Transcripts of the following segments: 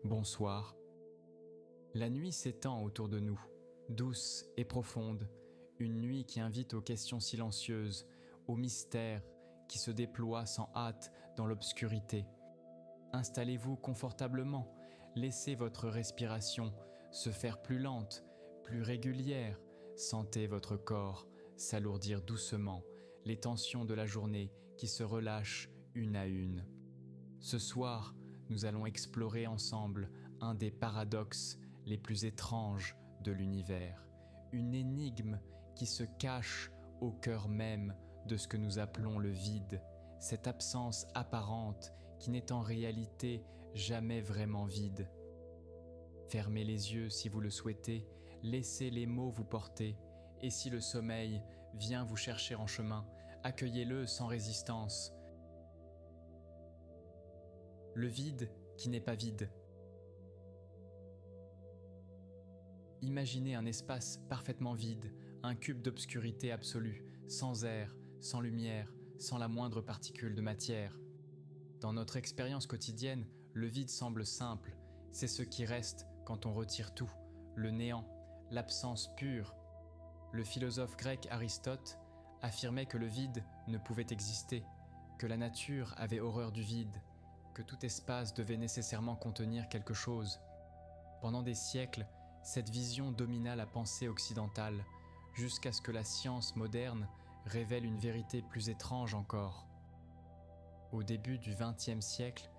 Bonsoir. La nuit s'étend autour de nous, douce et profonde, une nuit qui invite aux questions silencieuses, aux mystères qui se déploient sans hâte dans l'obscurité. Installez-vous confortablement, laissez votre respiration se faire plus lente, plus régulière, sentez votre corps s'alourdir doucement, les tensions de la journée qui se relâchent une à une. Ce soir, nous allons explorer ensemble un des paradoxes les plus étranges de l'univers, une énigme qui se cache au cœur même de ce que nous appelons le vide, cette absence apparente qui n'est en réalité jamais vraiment vide. Fermez les yeux si vous le souhaitez, laissez les mots vous porter, et si le sommeil vient vous chercher en chemin, accueillez-le sans résistance. Le vide qui n'est pas vide. Imaginez un espace parfaitement vide, un cube d'obscurité absolue, sans air, sans lumière, sans la moindre particule de matière. Dans notre expérience quotidienne, le vide semble simple, c'est ce qui reste quand on retire tout, le néant, l'absence pure. Le philosophe grec Aristote affirmait que le vide ne pouvait exister, que la nature avait horreur du vide, que tout espace devait nécessairement contenir quelque chose. Pendant des siècles, cette vision domina la pensée occidentale, jusqu'à ce que la science moderne révèle une vérité plus étrange encore. Au début du XXe siècle,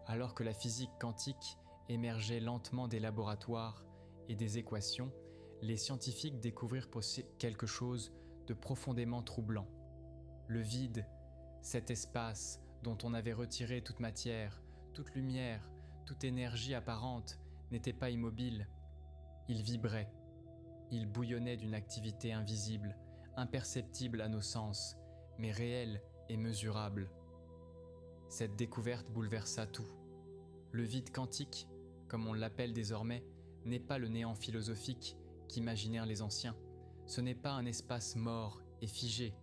alors que la physique quantique émergeait lentement des laboratoires et des équations, les scientifiques découvrirent quelque chose de profondément troublant. Le vide, cet espace dont on avait retiré toute matière, toute lumière, toute énergie apparente, n'était pas immobile. Il vibrait. Il bouillonnait d'une activité invisible, imperceptible à nos sens, mais réelle et mesurable. Cette découverte bouleversa tout. Le vide quantique, comme on l'appelle désormais, n'est pas le néant philosophique qu'imaginèrent les anciens. Ce n'est pas un espace mort et figé.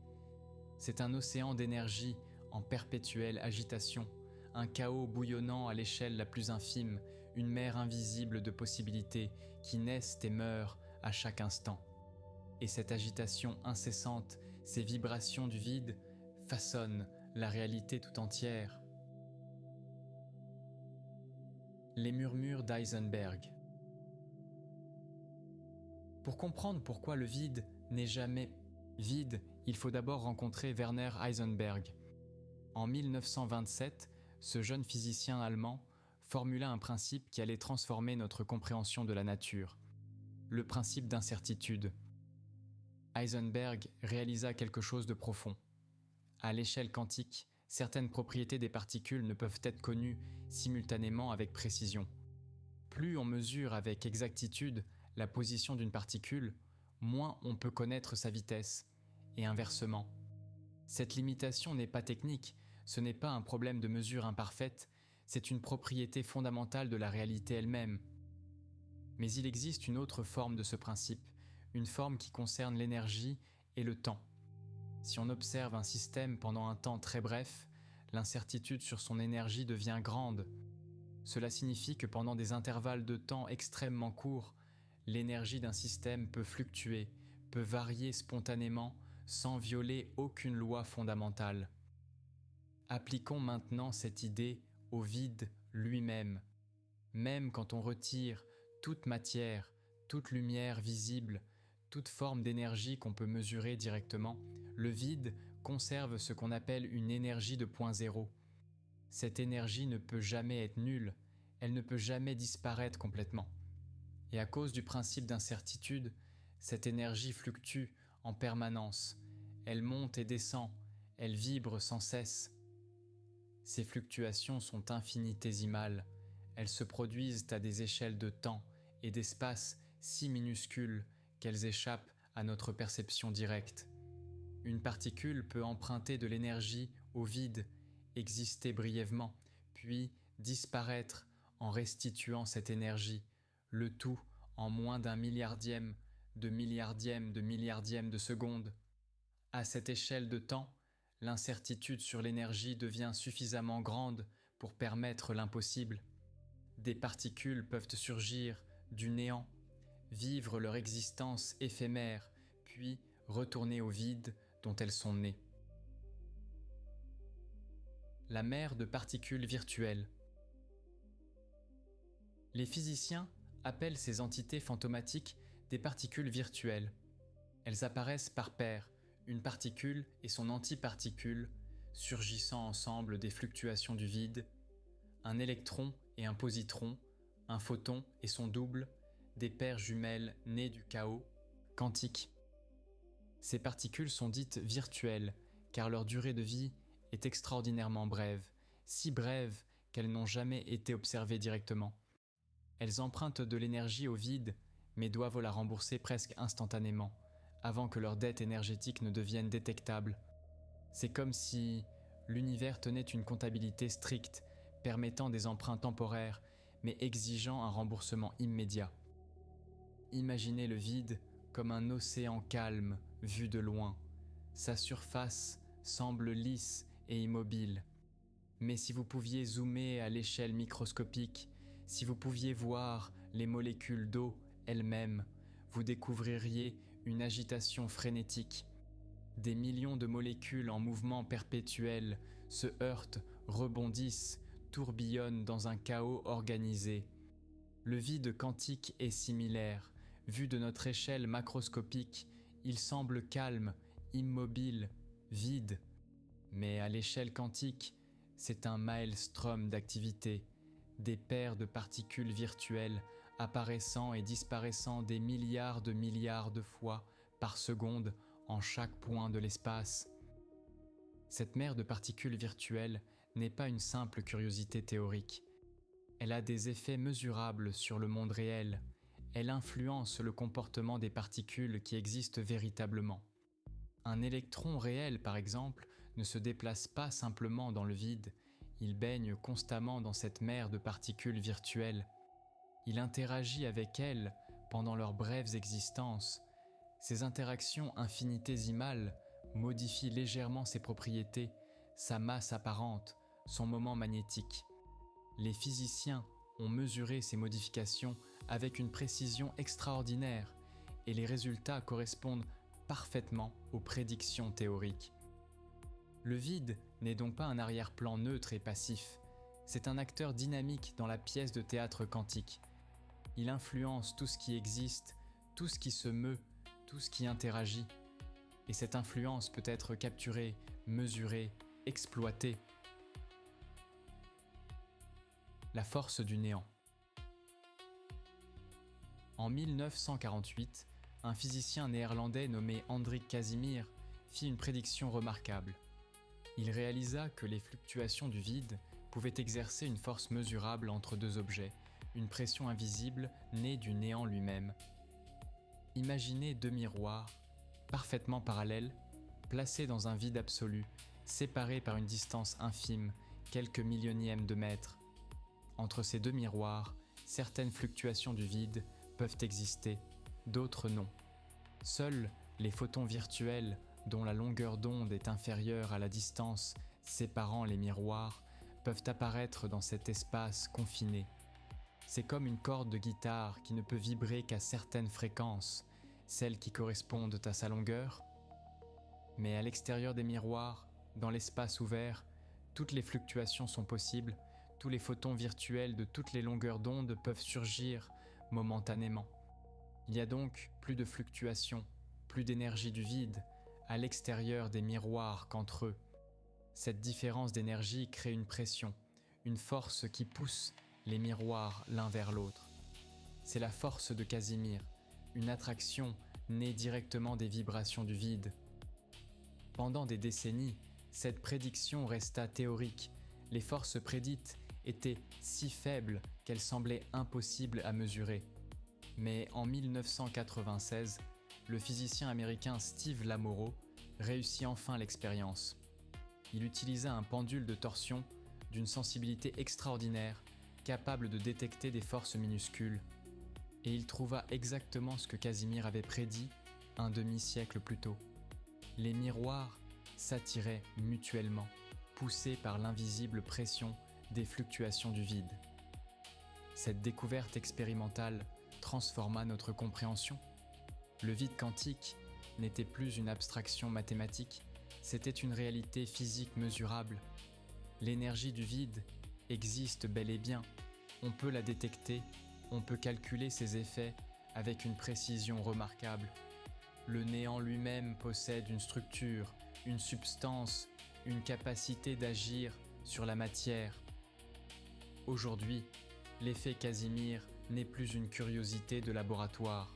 C'est un océan d'énergie en perpétuelle agitation, un chaos bouillonnant à l'échelle la plus infime, une mer invisible de possibilités qui naissent et meurent à chaque instant. Et cette agitation incessante, ces vibrations du vide, façonnent la réalité tout entière. Les murmures d'Heisenberg. Pour comprendre pourquoi le vide n'est jamais vide, il faut d'abord rencontrer Werner Heisenberg. En 1927, ce jeune physicien allemand formula un principe qui allait transformer notre compréhension de la nature, le principe d'incertitude. Heisenberg réalisa quelque chose de profond. À l'échelle quantique, certaines propriétés des particules ne peuvent être connues simultanément avec précision. Plus on mesure avec exactitude la position d'une particule, moins on peut connaître sa vitesse, et inversement. Cette limitation n'est pas technique, ce n'est pas un problème de mesure imparfaite, c'est une propriété fondamentale de la réalité elle-même. Mais il existe une autre forme de ce principe, une forme qui concerne l'énergie et le temps. Si on observe un système pendant un temps très bref, l'incertitude sur son énergie devient grande. Cela signifie que pendant des intervalles de temps extrêmement courts, l'énergie d'un système peut fluctuer, peut varier spontanément, sans violer aucune loi fondamentale. Appliquons maintenant cette idée au vide lui-même. Même quand on retire toute matière, toute lumière visible, toute forme d'énergie qu'on peut mesurer directement, le vide conserve ce qu'on appelle une énergie de point zéro. Cette énergie ne peut jamais être nulle, elle ne peut jamais disparaître complètement. Et à cause du principe d'incertitude, cette énergie fluctue en permanence. Elle monte et descend, elle vibre sans cesse. Ces fluctuations sont infinitésimales. Elles se produisent à des échelles de temps et d'espace si minuscules qu'elles échappent à notre perception directe. Une particule peut emprunter de l'énergie au vide, exister brièvement, puis disparaître en restituant cette énergie, le tout en moins d'un milliardième de seconde. À cette échelle de temps, l'incertitude sur l'énergie devient suffisamment grande pour permettre l'impossible. des particules peuvent surgir du néant, vivre leur existence éphémère, puis retourner au vide dont elles sont nées. La mer de particules virtuelles. Les physiciens appellent ces entités fantomatiques des particules virtuelles. Elles apparaissent par paires, une particule et son antiparticule, surgissant ensemble des fluctuations du vide, un électron et un positron, un photon et son double, des paires jumelles nées du chaos quantique. Ces particules sont dites virtuelles car leur durée de vie est extraordinairement brève, si brève qu'elles n'ont jamais été observées directement. Elles empruntent de l'énergie au vide, mais doivent la rembourser presque instantanément, avant que leur dette énergétique ne devienne détectable. C'est comme si l'univers tenait une comptabilité stricte, permettant des emprunts temporaires, mais exigeant un remboursement immédiat. Imaginez le vide comme un océan calme vu de loin. Sa surface semble lisse et immobile. Mais si vous pouviez zoomer à l'échelle microscopique, si vous pouviez voir les molécules d'eau elles-mêmes, vous découvririez une agitation frénétique. Des millions de molécules en mouvement perpétuel se heurtent, rebondissent, tourbillonnent dans un chaos organisé. Le vide quantique est similaire. Vu de notre échelle macroscopique, il semble calme, immobile, vide. Mais à l'échelle quantique, c'est un maelstrom d'activité, des paires de particules virtuelles apparaissant et disparaissant des milliards de fois par seconde en chaque point de l'espace. Cette mer de particules virtuelles n'est pas une simple curiosité théorique. Elle a des effets mesurables sur le monde réel. Elle influence le comportement des particules qui existent véritablement. Un électron réel, par exemple, ne se déplace pas simplement dans le vide, il baigne constamment dans cette mer de particules virtuelles. Il interagit avec elles pendant leurs brèves existences. Ces interactions infinitésimales modifient légèrement ses propriétés, sa masse apparente, son moment magnétique. Les physiciens ont mesuré ces modifications avec une précision extraordinaire et les résultats correspondent parfaitement aux prédictions théoriques. Le vide n'est donc pas un arrière-plan neutre et passif, c'est un acteur dynamique dans la pièce de théâtre quantique. Il influence tout ce qui existe, tout ce qui se meut, tout ce qui interagit. Et cette influence peut être capturée, mesurée, exploitée. La force du néant. En 1948, un physicien néerlandais nommé Hendrik Casimir fit une prédiction remarquable. Il réalisa que les fluctuations du vide pouvaient exercer une force mesurable entre deux objets, une pression invisible née du néant lui-même. Imaginez deux miroirs, parfaitement parallèles, placés dans un vide absolu, séparés par une distance infime, quelques millionièmes de mètres. Entre ces deux miroirs, certaines fluctuations du vide peuvent exister, d'autres non. Seuls les photons virtuels, dont la longueur d'onde est inférieure à la distance séparant les miroirs, peuvent apparaître dans cet espace confiné. C'est comme une corde de guitare qui ne peut vibrer qu'à certaines fréquences, celles qui correspondent à sa longueur. Mais à l'extérieur des miroirs, dans l'espace ouvert, toutes les fluctuations sont possibles, tous les photons virtuels de toutes les longueurs d'onde peuvent surgir momentanément. Il y a donc plus de fluctuations, plus d'énergie du vide à l'extérieur des miroirs qu'entre eux. Cette différence d'énergie crée une pression, une force qui pousse les miroirs l'un vers l'autre. C'est la force de Casimir, une attraction née directement des vibrations du vide. Pendant des décennies, cette prédiction resta théorique. Les forces prédites étaient si faibles qu'elles semblaient impossibles à mesurer. Mais en 1996, le physicien américain Steve Lamoro réussit enfin l'expérience. Il utilisa un pendule de torsion d'une sensibilité extraordinaire, capable de détecter des forces minuscules. Et il trouva exactement ce que Casimir avait prédit un demi-siècle plus tôt. Les miroirs s'attiraient mutuellement, poussés par l'invisible pression des fluctuations du vide. Cette découverte expérimentale transforma notre compréhension. Le vide quantique n'était plus une abstraction mathématique, c'était une réalité physique mesurable. L'énergie du vide existe bel et bien, on peut la détecter, on peut calculer ses effets avec une précision remarquable. Le néant lui-même possède une structure, une substance, une capacité d'agir sur la matière. Aujourd'hui, l'effet Casimir n'est plus une curiosité de laboratoire.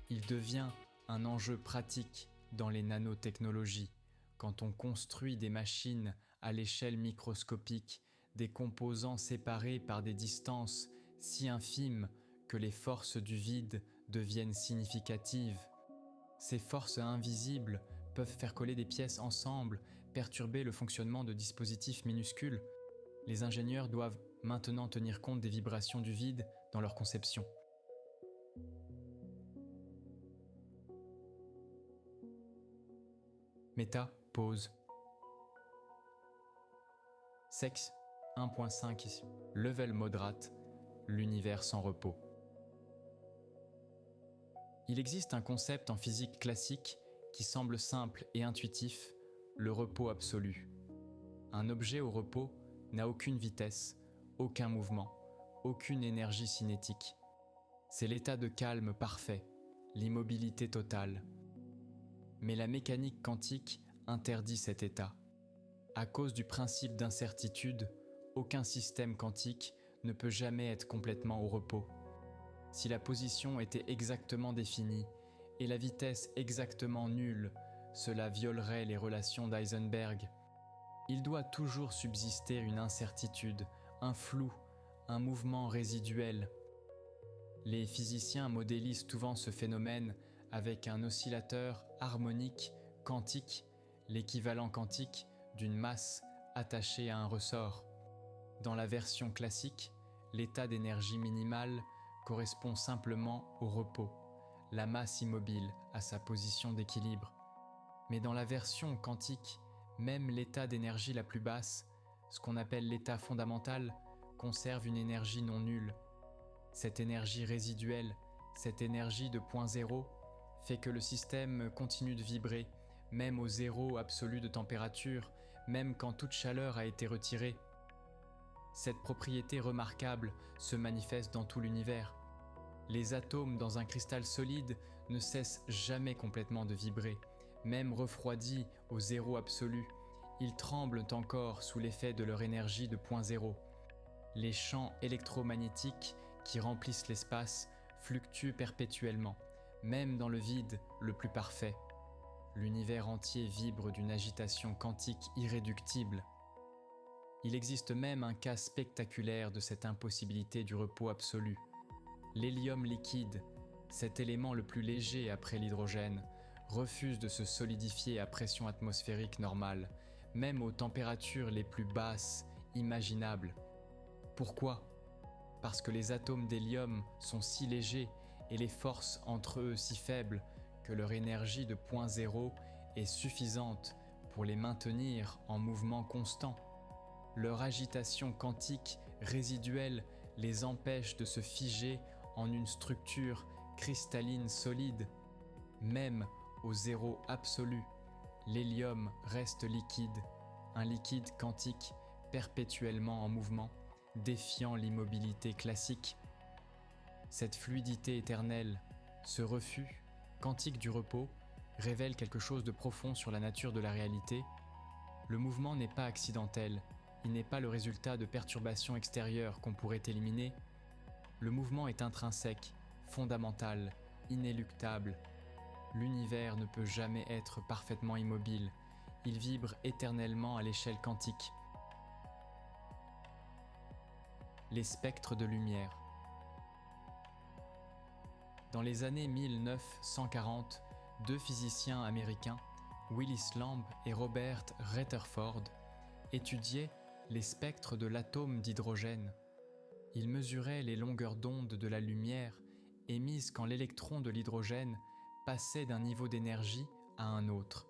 Il devient un enjeu pratique dans les nanotechnologies, quand on construit des machines à l'échelle microscopique, des composants séparés par des distances si infimes que les forces du vide deviennent significatives. Ces forces invisibles peuvent faire coller des pièces ensemble, perturber le fonctionnement de dispositifs minuscules. Les ingénieurs doivent maintenant tenir compte des vibrations du vide dans leur conception. Méta, pause. Sexe 1.5 ici. Level moderate, l'univers sans repos. Il existe un concept en physique classique qui semble simple et intuitif, le repos absolu. Un objet au repos n'a aucune vitesse, aucun mouvement, aucune énergie cinétique. C'est l'état de calme parfait, l'immobilité totale. Mais la mécanique quantique interdit cet état. À cause du principe d'incertitude, aucun système quantique ne peut jamais être complètement au repos. Si la position était exactement définie et la vitesse exactement nulle, cela violerait les relations d'Heisenberg. Il doit toujours subsister une incertitude, un flou, un mouvement résiduel. Les physiciens modélisent souvent ce phénomène avec un oscillateur harmonique quantique, l'équivalent quantique d'une masse attachée à un ressort. Dans la version classique, l'état d'énergie minimale correspond simplement au repos, la masse immobile à sa position d'équilibre. Mais dans la version quantique, même l'état d'énergie la plus basse, ce qu'on appelle l'état fondamental, conserve une énergie non nulle. Cette énergie résiduelle, cette énergie de point zéro, fait que le système continue de vibrer, même au zéro absolu de température, même quand toute chaleur a été retirée. Cette propriété remarquable se manifeste dans tout l'univers. Les atomes dans un cristal solide ne cessent jamais complètement de vibrer, même refroidis au zéro absolu. Ils tremblent encore sous l'effet de leur énergie de point zéro. Les champs électromagnétiques qui remplissent l'espace fluctuent perpétuellement, même dans le vide le plus parfait. L'univers entier vibre d'une agitation quantique irréductible. Il existe même un cas spectaculaire de cette impossibilité du repos absolu. L'hélium liquide, cet élément le plus léger après l'hydrogène, refuse de se solidifier à pression atmosphérique normale, même aux températures les plus basses imaginables. Pourquoi ? Parce que les atomes d'hélium sont si légers et les forces entre eux si faibles que leur énergie de point zéro est suffisante pour les maintenir en mouvement constant. Leur agitation quantique résiduelle les empêche de se figer en une structure cristalline solide. Même au zéro absolu, l'hélium reste liquide, un liquide quantique perpétuellement en mouvement, défiant l'immobilité classique. Cette fluidité éternelle, ce refus quantique du repos, révèle quelque chose de profond sur la nature de la réalité. Le mouvement n'est pas accidentel, il n'est pas le résultat de perturbations extérieures qu'on pourrait éliminer. Le mouvement est intrinsèque, fondamental, inéluctable. L'univers ne peut jamais être parfaitement immobile, il vibre éternellement à l'échelle quantique. Les spectres de lumière. Dans les années 1940, deux physiciens américains, Willis Lamb et Robert Rutherford, étudiaient les spectres de l'atome d'hydrogène. Ils mesuraient les longueurs d'onde de la lumière émises quand l'électron de l'hydrogène passait d'un niveau d'énergie à un autre.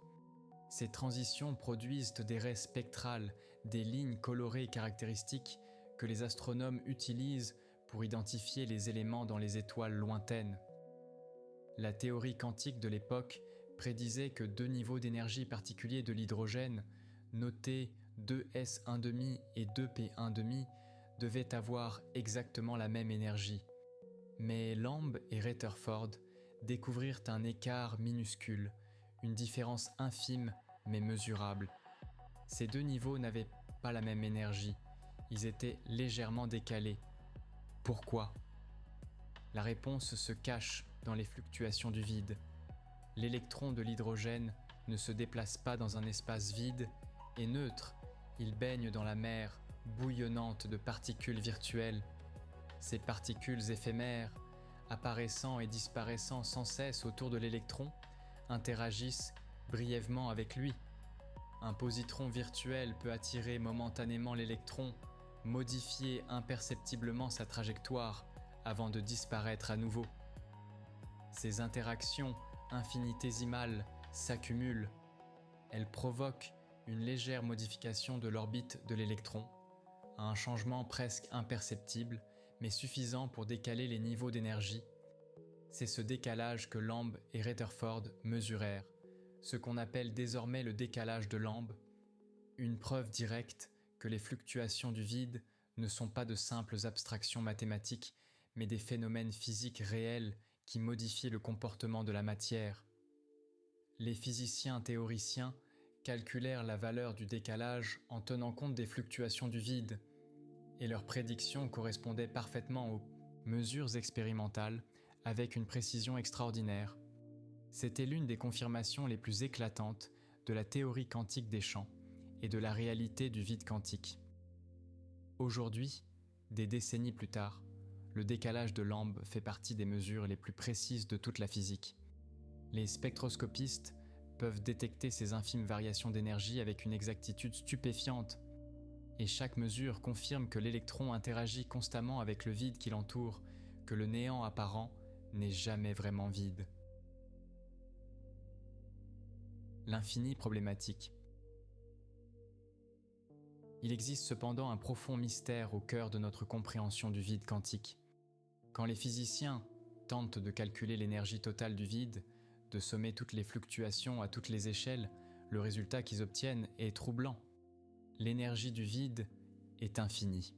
Ces transitions produisent des raies spectrales, des lignes colorées caractéristiques que les astronomes utilisent pour identifier les éléments dans les étoiles lointaines. La théorie quantique de l'époque prédisait que deux niveaux d'énergie particuliers de l'hydrogène, notés 2s1,5 et 2p1,5, devaient avoir exactement la même énergie. Mais Lamb et Rutherford découvrirent un écart minuscule, une différence infime mais mesurable. Ces deux niveaux n'avaient pas la même énergie, ils étaient légèrement décalés. Pourquoi ? La réponse se cache dans les fluctuations du vide. L'électron de l'hydrogène ne se déplace pas dans un espace vide et neutre, il baigne dans la mer bouillonnante de particules virtuelles. Ces particules éphémères, apparaissant et disparaissant sans cesse autour de l'électron, interagissent brièvement avec lui. Un positron virtuel peut attirer momentanément l'électron, modifier imperceptiblement sa trajectoire avant de disparaître à nouveau. Ces interactions infinitésimales s'accumulent. Elles provoquent une légère modification de l'orbite de l'électron, un changement presque imperceptible, mais suffisant pour décaler les niveaux d'énergie. C'est ce décalage que Lamb et Rutherford mesurèrent, ce qu'on appelle désormais le décalage de Lamb, une preuve directe que les fluctuations du vide ne sont pas de simples abstractions mathématiques, mais des phénomènes physiques réels qui modifient le comportement de la matière. Les physiciens théoriciens calculèrent la valeur du décalage en tenant compte des fluctuations du vide, et leurs prédictions correspondaient parfaitement aux mesures expérimentales avec une précision extraordinaire. C'était l'une des confirmations les plus éclatantes de la théorie quantique des champs et de la réalité du vide quantique. Aujourd'hui, des décennies plus tard, le décalage de Lamb fait partie des mesures les plus précises de toute la physique. Les spectroscopistes peuvent détecter ces infimes variations d'énergie avec une exactitude stupéfiante, et chaque mesure confirme que l'électron interagit constamment avec le vide qui l'entoure, que le néant apparent n'est jamais vraiment vide. L'infini problématique. Il existe cependant un profond mystère au cœur de notre compréhension du vide quantique. Quand les physiciens tentent de calculer l'énergie totale du vide, de sommer toutes les fluctuations à toutes les échelles, le résultat qu'ils obtiennent est troublant. L'énergie du vide est infinie.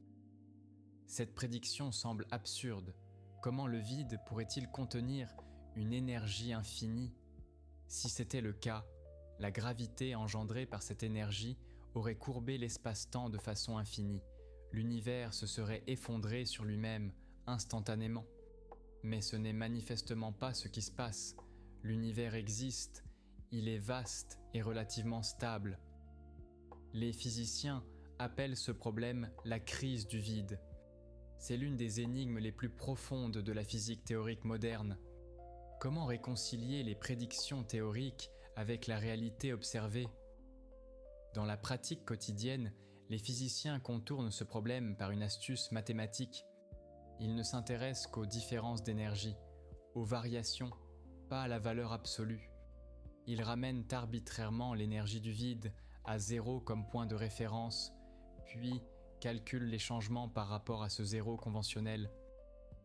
Cette prédiction semble absurde. Comment le vide pourrait-il contenir une énergie infinie ? Si c'était le cas, la gravité engendrée par cette énergie aurait courbé l'espace-temps de façon infinie. L'univers se serait effondré sur lui-même instantanément. Mais ce n'est manifestement pas ce qui se passe. L'univers existe, il est vaste et relativement stable. Les physiciens appellent ce problème la crise du vide. C'est l'une des énigmes les plus profondes de la physique théorique moderne. Comment réconcilier les prédictions théoriques avec la réalité observée ? Dans la pratique quotidienne, les physiciens contournent ce problème par une astuce mathématique. Ils ne s'intéressent qu'aux différences d'énergie, aux variations, pas à la valeur absolue. Ils ramènent arbitrairement l'énergie du vide à zéro comme point de référence, puis calculent les changements par rapport à ce zéro conventionnel.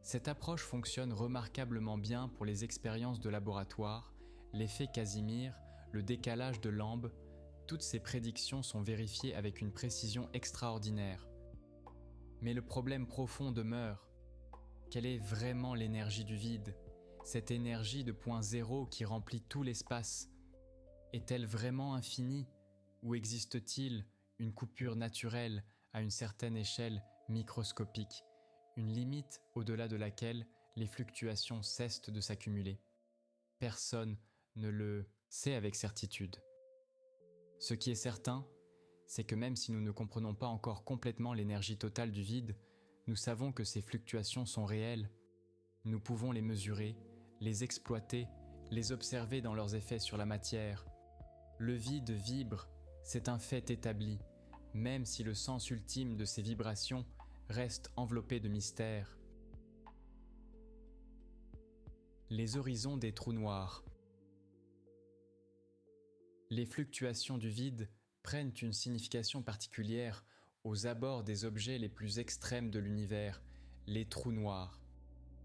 Cette approche fonctionne remarquablement bien pour les expériences de laboratoire, l'effet Casimir, le décalage de Lamb. Toutes ces prédictions sont vérifiées avec une précision extraordinaire. Mais le problème profond demeure. Quelle est vraiment l'énergie du vide ? Cette énergie de point zéro qui remplit tout l'espace, est-elle vraiment infinie ou existe-t-il une coupure naturelle à une certaine échelle microscopique, une limite au-delà de laquelle les fluctuations cessent de s'accumuler ? Personne ne le sait avec certitude. Ce qui est certain, c'est que même si nous ne comprenons pas encore complètement l'énergie totale du vide, nous savons que ces fluctuations sont réelles. Nous pouvons les mesurer, les exploiter, les observer dans leurs effets sur la matière. Le vide vibre, c'est un fait établi, même si le sens ultime de ces vibrations reste enveloppé de mystère. Les horizons des trous noirs. Les fluctuations du vide prennent une signification particulière aux abords des objets les plus extrêmes de l'univers, les trous noirs.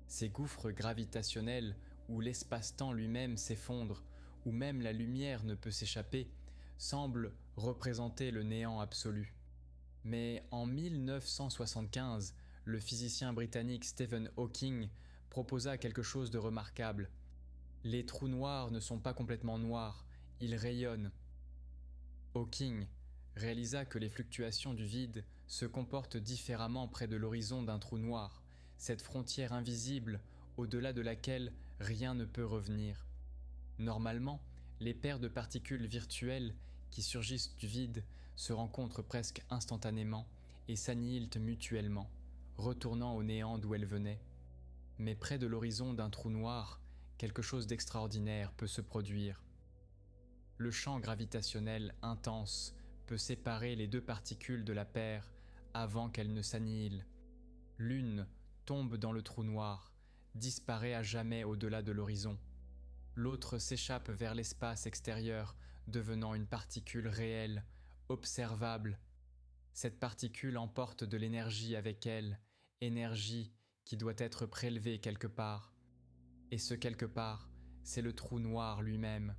Ces gouffres gravitationnels où l'espace-temps lui-même s'effondre, où même la lumière ne peut s'échapper, semblent représenter le néant absolu. Mais en 1975, le physicien britannique Stephen Hawking proposa quelque chose de remarquable. Les trous noirs ne sont pas complètement noirs, ils rayonnent. Hawking réalisa que les fluctuations du vide se comportent différemment près de l'horizon d'un trou noir, cette frontière invisible au-delà de laquelle rien ne peut revenir. Normalement, les paires de particules virtuelles qui surgissent du vide se rencontrent presque instantanément et s'annihilent mutuellement, retournant au néant d'où elles venaient. Mais près de l'horizon d'un trou noir, quelque chose d'extraordinaire peut se produire. Le champ gravitationnel intense peut séparer les deux particules de la paire avant qu'elles ne s'annihilent. L'une tombe dans le trou noir, disparaît à jamais au-delà de l'horizon. L'autre s'échappe vers l'espace extérieur, devenant une particule réelle, observable. Cette particule emporte de l'énergie avec elle, énergie qui doit être prélevée quelque part. Et ce quelque part, c'est le trou noir lui-même.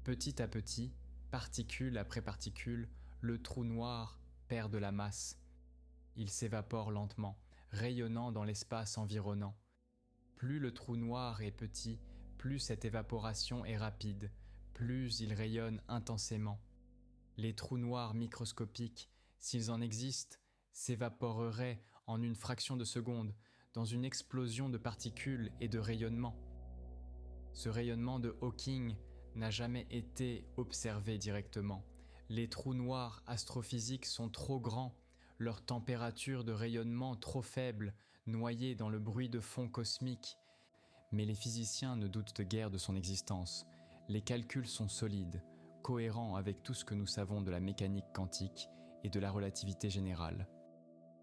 Petit à petit, particule après particule, le trou noir perd de la masse. Il s'évapore lentement, rayonnant dans l'espace environnant. Plus le trou noir est petit, plus cette évaporation est rapide, plus il rayonne intensément. Les trous noirs microscopiques, s'ils en existent, s'évaporeraient en une fraction de seconde dans une explosion de particules et de rayonnement. Ce rayonnement de Hawking n'a jamais été observé directement. Les trous noirs astrophysiques sont trop grands, leur température de rayonnement trop faible, noyée dans le bruit de fond cosmique. Mais les physiciens ne doutent guère de son existence. Les calculs sont solides, cohérents avec tout ce que nous savons de la mécanique quantique et de la relativité générale.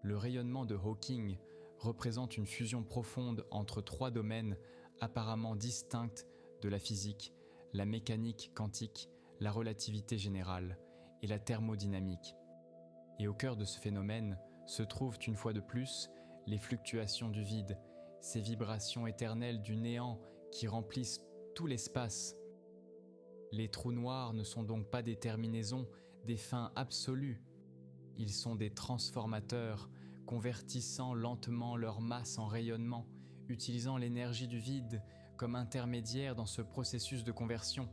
Le rayonnement de Hawking représente une fusion profonde entre trois domaines apparemment distincts de la physique, la mécanique quantique, la relativité générale et la thermodynamique. Et au cœur de ce phénomène se trouvent une fois de plus les fluctuations du vide, ces vibrations éternelles du néant qui remplissent tout l'espace. Les trous noirs ne sont donc pas des terminaisons, des fins absolues. Ils sont des transformateurs, convertissant lentement leur masse en rayonnement, utilisant l'énergie du vide comme intermédiaire dans ce processus de conversion.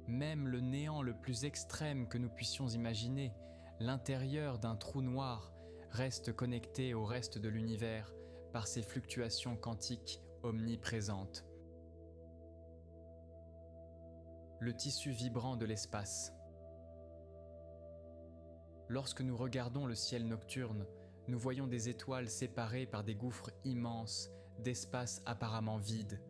Même le néant le plus extrême que nous puissions imaginer, l'intérieur d'un trou noir, reste connecté au reste de l'univers par ces fluctuations quantiques omniprésentes. Le tissu vibrant de l'espace. Lorsque nous regardons le ciel nocturne, nous voyons des étoiles séparées par des gouffres immenses, d'espaces apparemment vides,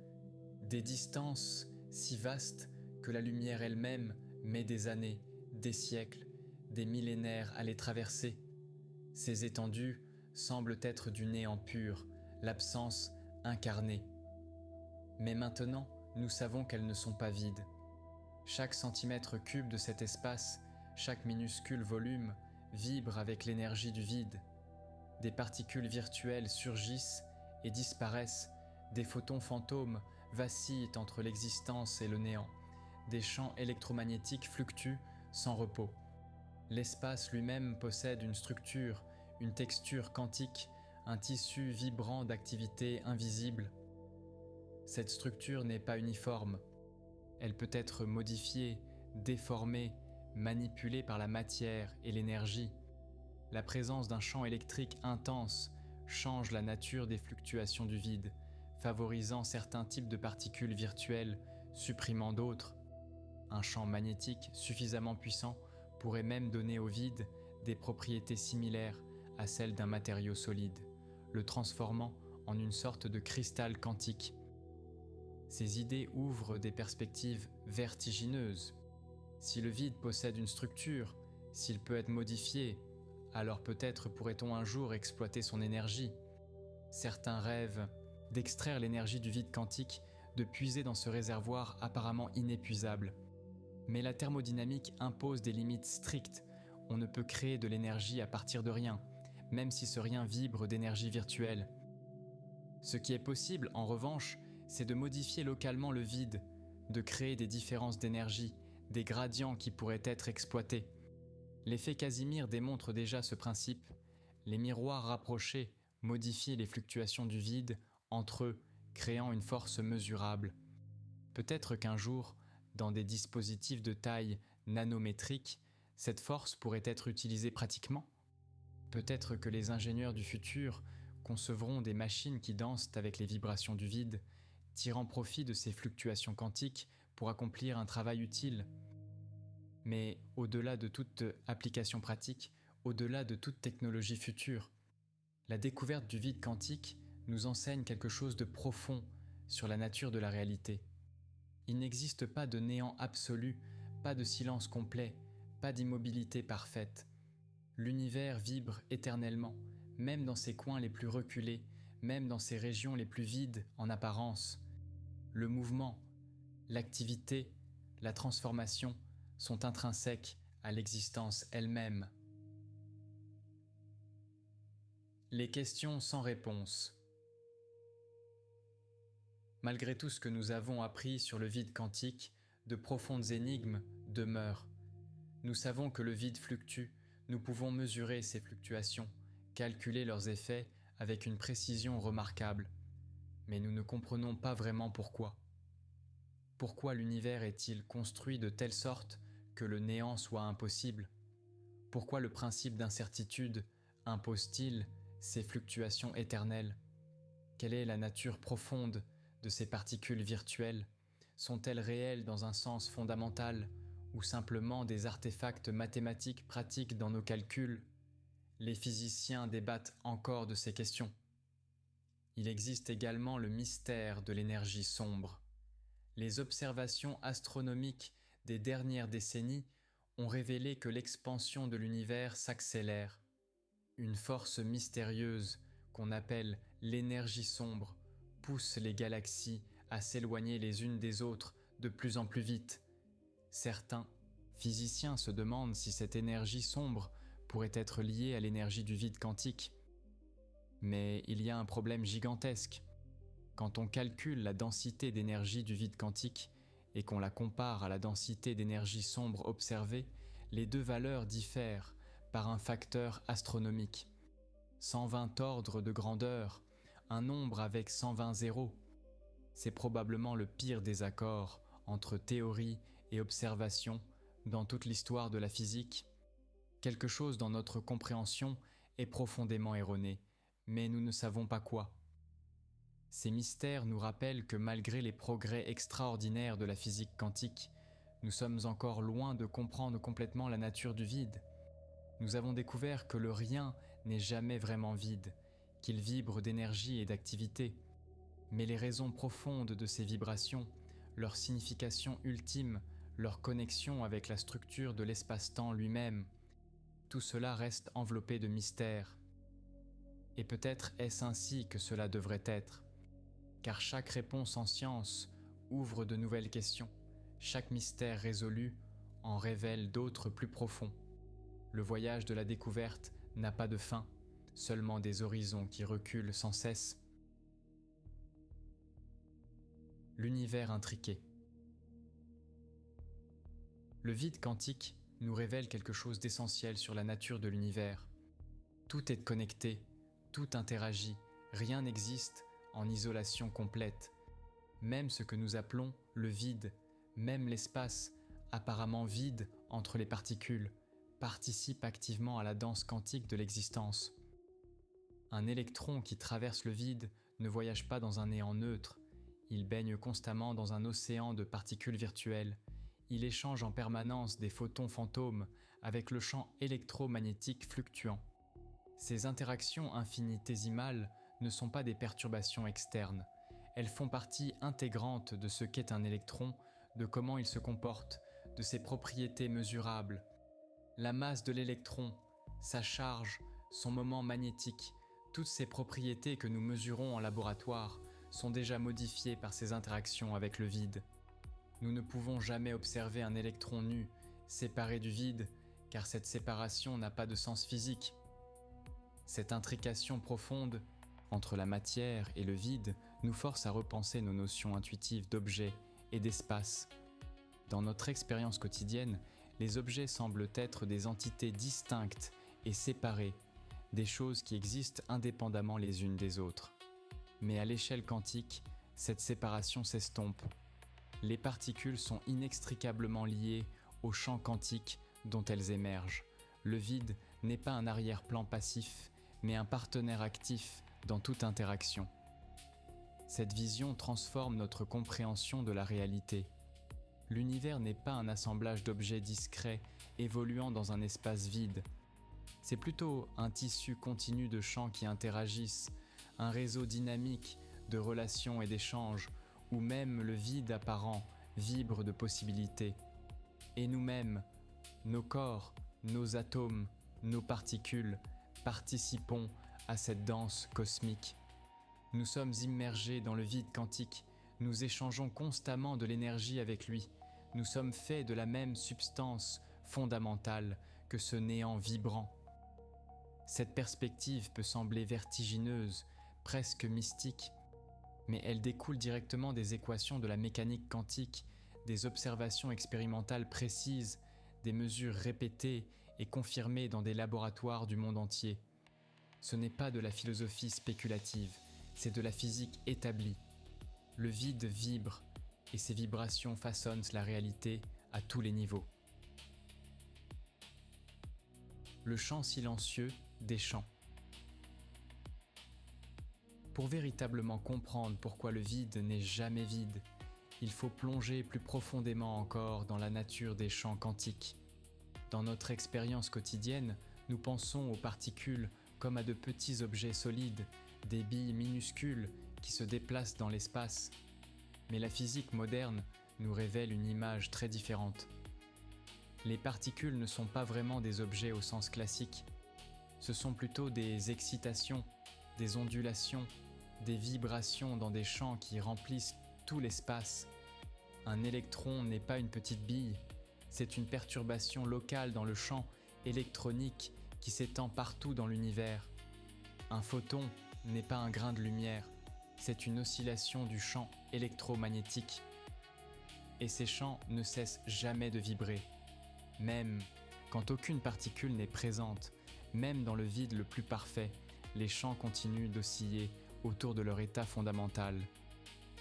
des distances si vastes que la lumière elle-même met des années, des siècles, des millénaires à les traverser. Ces étendues semblent être du néant pur, l'absence incarnée. Mais maintenant, nous savons qu'elles ne sont pas vides. Chaque centimètre cube de cet espace, chaque minuscule volume, vibre avec l'énergie du vide. Des particules virtuelles surgissent et disparaissent, des photons fantômes vacillent entre l'existence et le néant, des champs électromagnétiques fluctuent sans repos. L'espace lui-même possède une structure, une texture quantique, un tissu vibrant d'activité invisible. Cette structure n'est pas uniforme. Elle peut être modifiée, déformée, manipulée par la matière et l'énergie. La présence d'un champ électrique intense change la nature des fluctuations du vide, favorisant certains types de particules virtuelles, supprimant d'autres. Un champ magnétique suffisamment puissant pourrait même donner au vide des propriétés similaires à celles d'un matériau solide, le transformant en une sorte de cristal quantique. Ces idées ouvrent des perspectives vertigineuses. Si le vide possède une structure, s'il peut être modifié, alors peut-être pourrait-on un jour exploiter son énergie. Certains rêvent d'extraire l'énergie du vide quantique, de puiser dans ce réservoir apparemment inépuisable. Mais la thermodynamique impose des limites strictes. On ne peut créer de l'énergie à partir de rien. même si ce rien vibre d'énergie virtuelle. Ce qui est possible, en revanche, c'est de modifier localement le vide, de créer des différences d'énergie, des gradients qui pourraient être exploités. L'effet Casimir démontre déjà ce principe. Les miroirs rapprochés modifient les fluctuations du vide entre eux, créant une force mesurable. Peut-être qu'un jour, dans des dispositifs de taille nanométrique, cette force pourrait être utilisée pratiquement. Peut-être que les ingénieurs du futur concevront des machines qui dansent avec les vibrations du vide, tirant profit de ces fluctuations quantiques pour accomplir un travail utile. Mais au-delà de toute application pratique, au-delà de toute technologie future, la découverte du vide quantique nous enseigne quelque chose de profond sur la nature de la réalité. Il n'existe pas de néant absolu, pas de silence complet, pas d'immobilité parfaite. L'univers vibre éternellement, même dans ses coins les plus reculés, même dans ses régions les plus vides en apparence. Le mouvement, l'activité, la transformation sont intrinsèques à l'existence elle-même. Les questions sans réponse. Malgré tout ce que nous avons appris sur le vide quantique, de profondes énigmes demeurent. Nous savons que le vide fluctue, nous pouvons mesurer ces fluctuations, calculer leurs effets avec une précision remarquable. Mais nous ne comprenons pas vraiment pourquoi. Pourquoi l'univers est-il construit de telle sorte que le néant soit impossible? Pourquoi le principe d'incertitude impose-t-il ces fluctuations éternelles? Quelle est la nature profonde de ces particules virtuelles? Sont-elles réelles dans un sens fondamental ou simplement des artefacts mathématiques pratiques dans nos calculs? Les physiciens débattent encore de ces questions. Il existe également le mystère de l'énergie sombre. Les observations astronomiques des dernières décennies ont révélé que l'expansion de l'univers s'accélère. Une force mystérieuse qu'on appelle l'énergie sombre pousse les galaxies à s'éloigner les unes des autres de plus en plus vite. Certains physiciens se demandent si cette énergie sombre pourrait être liée à l'énergie du vide quantique. Mais il y a un problème gigantesque. Quand on calcule la densité d'énergie du vide quantique et qu'on la compare à la densité d'énergie sombre observée, les deux valeurs diffèrent par un facteur astronomique. 120 ordres de grandeur, un nombre avec 120 zéros. C'est probablement le pire désaccord entre théorie et observation dans toute l'histoire de la physique. Quelque chose dans notre compréhension est profondément erroné, mais nous ne savons pas quoi. Ces mystères nous rappellent que malgré les progrès extraordinaires de la physique quantique, nous sommes encore loin de comprendre complètement la nature du vide. Nous avons découvert que le rien n'est jamais vraiment vide, qu'il vibre d'énergie et d'activité. Mais les raisons profondes de ces vibrations, leur signification ultime, leur connexion avec la structure de l'espace-temps lui-même, tout cela reste enveloppé de mystères. Et peut-être est-ce ainsi que cela devrait être, car chaque réponse en science ouvre de nouvelles questions, chaque mystère résolu en révèle d'autres plus profonds. Le voyage de la découverte n'a pas de fin, seulement des horizons qui reculent sans cesse. L'univers intriqué. Le vide quantique nous révèle quelque chose d'essentiel sur la nature de l'univers. Tout est connecté, tout interagit, rien n'existe en isolation complète. Même ce que nous appelons le vide, même l'espace apparemment vide entre les particules, participe activement à la danse quantique de l'existence. Un électron qui traverse le vide ne voyage pas dans un néant neutre, il baigne constamment dans un océan de particules virtuelles. Il échange en permanence des photons fantômes avec le champ électromagnétique fluctuant. Ces interactions infinitésimales ne sont pas des perturbations externes. Elles font partie intégrante de ce qu'est un électron, de comment il se comporte, de ses propriétés mesurables. La masse de l'électron, sa charge, son moment magnétique, toutes ces propriétés que nous mesurons en laboratoire sont déjà modifiées par ces interactions avec le vide. Nous ne pouvons jamais observer un électron nu, séparé du vide, car cette séparation n'a pas de sens physique. Cette intrication profonde entre la matière et le vide nous force à repenser nos notions intuitives d'objet et d'espace. Dans notre expérience quotidienne, les objets semblent être des entités distinctes et séparées, des choses qui existent indépendamment les unes des autres. Mais à l'échelle quantique, cette séparation s'estompe. Les particules sont inextricablement liées au champ quantique dont elles émergent. Le vide n'est pas un arrière-plan passif, mais un partenaire actif dans toute interaction. Cette vision transforme notre compréhension de la réalité. L'univers n'est pas un assemblage d'objets discrets évoluant dans un espace vide. C'est plutôt un tissu continu de champs qui interagissent, un réseau dynamique de relations et d'échanges, où même le vide apparent vibre de possibilités. Et nous-mêmes, nos corps, nos atomes, nos particules, participons à cette danse cosmique. Nous sommes immergés dans le vide quantique, nous échangeons constamment de l'énergie avec lui, nous sommes faits de la même substance fondamentale que ce néant vibrant. Cette perspective peut sembler vertigineuse, presque mystique, mais elle découle directement des équations de la mécanique quantique, des observations expérimentales précises, des mesures répétées et confirmées dans des laboratoires du monde entier. Ce n'est pas de la philosophie spéculative, c'est de la physique établie. Le vide vibre, et ces vibrations façonnent la réalité à tous les niveaux. Le chant silencieux des chants. Pour véritablement comprendre pourquoi le vide n'est jamais vide, il faut plonger plus profondément encore dans la nature des champs quantiques. Dans notre expérience quotidienne, nous pensons aux particules comme à de petits objets solides, des billes minuscules qui se déplacent dans l'espace. Mais la physique moderne nous révèle une image très différente. Les particules ne sont pas vraiment des objets au sens classique. Ce sont plutôt des excitations, des ondulations, des vibrations dans des champs qui remplissent tout l'espace. Un électron n'est pas une petite bille, c'est une perturbation locale dans le champ électronique qui s'étend partout dans l'univers. Un photon n'est pas un grain de lumière, c'est une oscillation du champ électromagnétique. Et ces champs ne cessent jamais de vibrer, même quand aucune particule n'est présente, même dans le vide le plus parfait, les champs continuent d'osciller autour de leur état fondamental.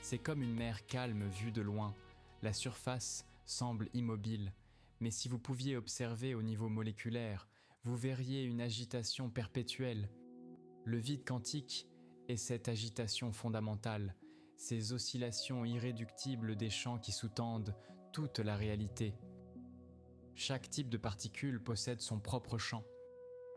C'est comme une mer calme vue de loin, la surface semble immobile, mais si vous pouviez observer au niveau moléculaire, vous verriez une agitation perpétuelle. Le vide quantique est cette agitation fondamentale, ces oscillations irréductibles des champs qui sous-tendent toute la réalité. Chaque type de particule possède son propre champ.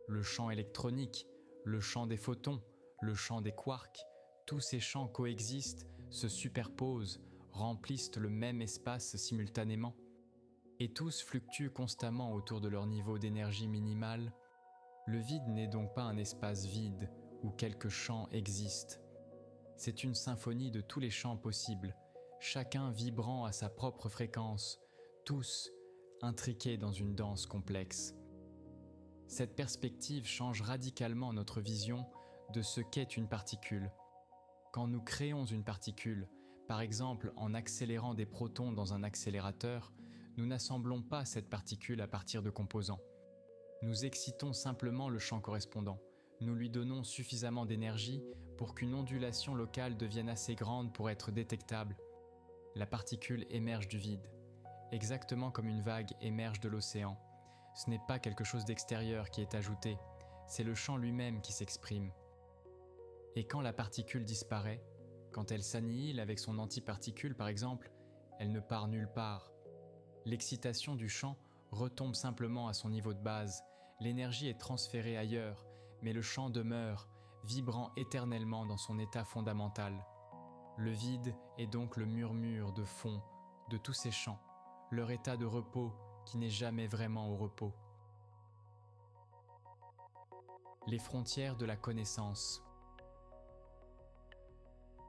Le champ électronique, le champ des photons, le champ des quarks, tous ces champs coexistent, se superposent, remplissent le même espace simultanément. Et tous fluctuent constamment autour de leur niveau d'énergie minimale. Le vide n'est donc pas un espace vide où quelques champs existent. C'est une symphonie de tous les champs possibles, chacun vibrant à sa propre fréquence, tous intriqués dans une danse complexe. Cette perspective change radicalement notre vision de ce qu'est une particule. Quand nous créons une particule, par exemple en accélérant des protons dans un accélérateur, nous n'assemblons pas cette particule à partir de composants. Nous excitons simplement le champ correspondant. Nous lui donnons suffisamment d'énergie pour qu'une ondulation locale devienne assez grande pour être détectable. La particule émerge du vide, exactement comme une vague émerge de l'océan. Ce n'est pas quelque chose d'extérieur qui est ajouté, c'est le champ lui-même qui s'exprime. Et quand la particule disparaît, quand elle s'annihile avec son antiparticule par exemple, elle ne part nulle part. L'excitation du champ retombe simplement à son niveau de base, l'énergie est transférée ailleurs, mais le champ demeure, vibrant éternellement dans son état fondamental. Le vide est donc le murmure de fond de tous ces champs, leur état de repos qui n'est jamais vraiment au repos. Les frontières de la connaissance.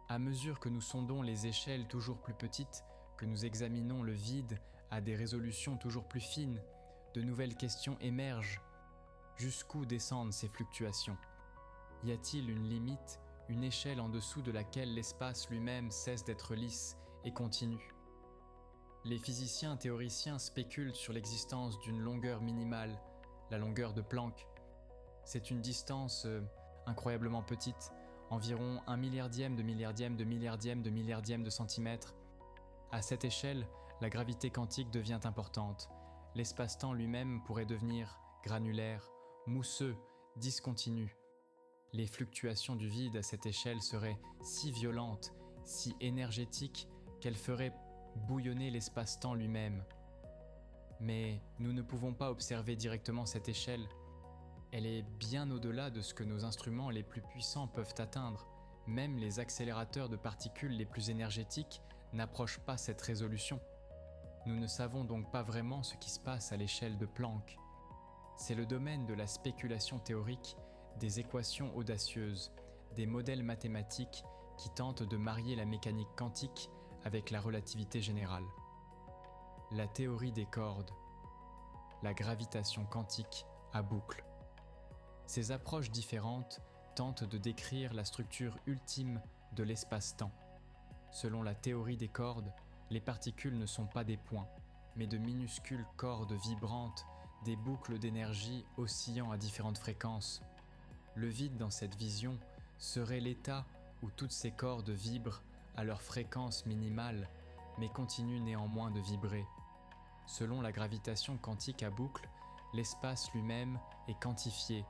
À mesure que nous sondons les échelles toujours plus petites, que nous examinons le vide à des résolutions toujours plus fines, de nouvelles questions émergent. Jusqu'où descendent ces fluctuations ? Y a-t-il une limite, une échelle en dessous de laquelle l'espace lui-même cesse d'être lisse et continue? Les physiciens théoriciens spéculent sur l'existence d'une longueur minimale, la longueur de Planck. C'est une distance incroyablement petite, environ 1 milliardième de milliardième de milliardième de milliardième de centimètre. À cette échelle, la gravité quantique devient importante. L'espace-temps lui-même pourrait devenir granulaire, mousseux, discontinu. Les fluctuations du vide à cette échelle seraient si violentes, si énergétiques, qu'elles feraient bouillonner l'espace-temps lui-même. Mais nous ne pouvons pas observer directement cette échelle. Elle est bien au-delà de ce que nos instruments les plus puissants peuvent atteindre. Même les accélérateurs de particules les plus énergétiques n'approchent pas cette résolution. Nous ne savons donc pas vraiment ce qui se passe à l'échelle de Planck. C'est le domaine de la spéculation théorique, des équations audacieuses, des modèles mathématiques qui tentent de marier la mécanique quantique avec la relativité générale. La théorie des cordes, la gravitation quantique à boucle. Ces approches différentes tentent de décrire la structure ultime de l'espace-temps. Selon la théorie des cordes, les particules ne sont pas des points, mais de minuscules cordes vibrantes, des boucles d'énergie oscillant à différentes fréquences. Le vide dans cette vision serait l'état où toutes ces cordes vibrent à leur fréquence minimale, mais continuent néanmoins de vibrer. Selon la gravitation quantique à boucle, l'espace lui-même est quantifié,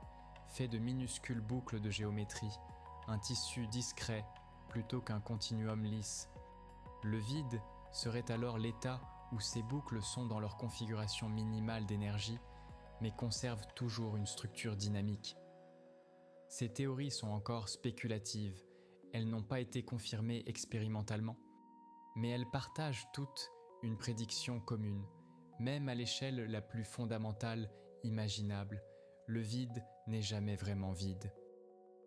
fait de minuscules boucles de géométrie, un tissu discret plutôt qu'un continuum lisse. Le vide serait alors l'état où ces boucles sont dans leur configuration minimale d'énergie, mais conservent toujours une structure dynamique. Ces théories sont encore spéculatives, elles n'ont pas été confirmées expérimentalement, mais elles partagent toutes une prédiction commune. Même à l'échelle la plus fondamentale imaginable, le vide n'est jamais vraiment vide.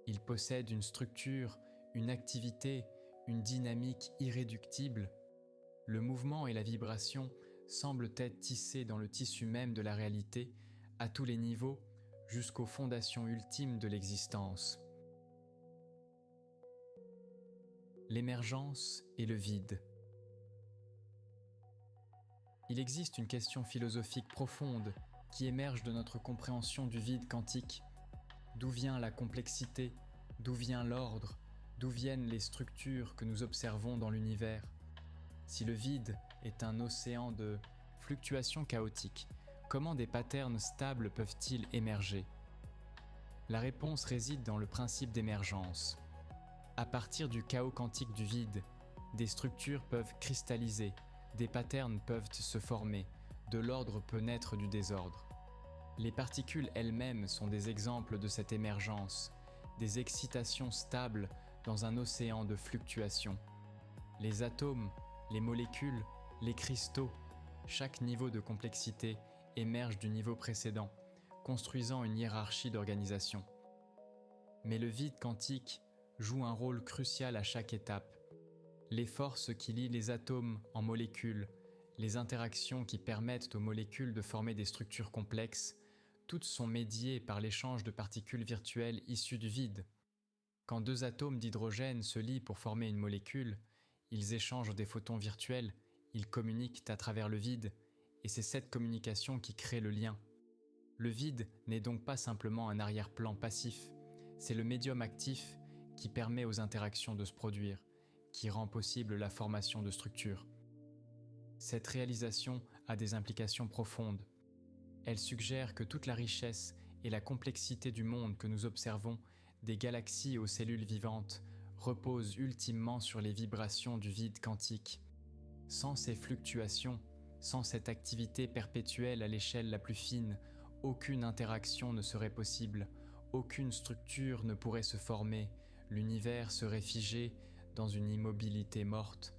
Il possède une structure, une activité, une dynamique irréductible. Le mouvement et la vibration semblent être tissés dans le tissu même de la réalité, à tous les niveaux, jusqu'aux fondations ultimes de l'existence. L'émergence et le vide. Il existe une question philosophique profonde qui émerge de notre compréhension du vide quantique. D'où vient la complexité? D'où vient l'ordre? D'où viennent les structures que nous observons dans l'univers? Si le vide est un océan de fluctuations chaotiques, comment des patterns stables peuvent-ils émerger? La réponse réside dans le principe d'émergence. À partir du chaos quantique du vide, des structures peuvent cristalliser, des patterns peuvent se former, de l'ordre peut naître du désordre. Les particules elles-mêmes sont des exemples de cette émergence, des excitations stables dans un océan de fluctuations. Les atomes, les molécules, les cristaux, chaque niveau de complexité émerge du niveau précédent, construisant une hiérarchie d'organisation. Mais le vide quantique joue un rôle crucial à chaque étape. Les forces qui lient les atomes en molécules, les interactions qui permettent aux molécules de former des structures complexes, toutes sont médiées par l'échange de particules virtuelles issues du vide. Quand deux atomes d'hydrogène se lient pour former une molécule, ils échangent des photons virtuels, ils communiquent à travers le vide, et c'est cette communication qui crée le lien. Le vide n'est donc pas simplement un arrière-plan passif, c'est le médium actif qui permet aux interactions de se produire, qui rend possible la formation de structures. Cette réalisation a des implications profondes. Elle suggère que toute la richesse et la complexité du monde que nous observons, des galaxies aux cellules vivantes, repose ultimement sur les vibrations du vide quantique. Sans ces fluctuations, sans cette activité perpétuelle à l'échelle la plus fine, aucune interaction ne serait possible, aucune structure ne pourrait se former, l'univers serait figé dans une immobilité morte.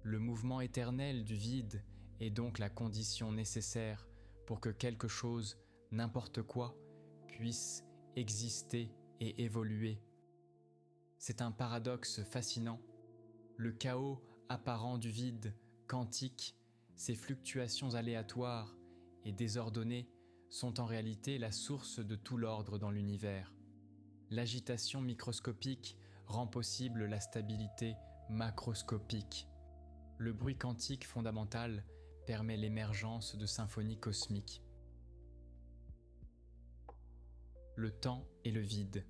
Le mouvement éternel du vide est donc la condition nécessaire pour que quelque chose, n'importe quoi, puisse exister et évoluer. C'est un paradoxe fascinant. Le chaos apparent du vide quantique, ces fluctuations aléatoires et désordonnées sont en réalité la source de tout l'ordre dans l'univers. l'agitation microscopique rend possible la stabilité macroscopique. Le bruit quantique fondamental permet l'émergence de symphonies cosmiques. Le temps et le vide.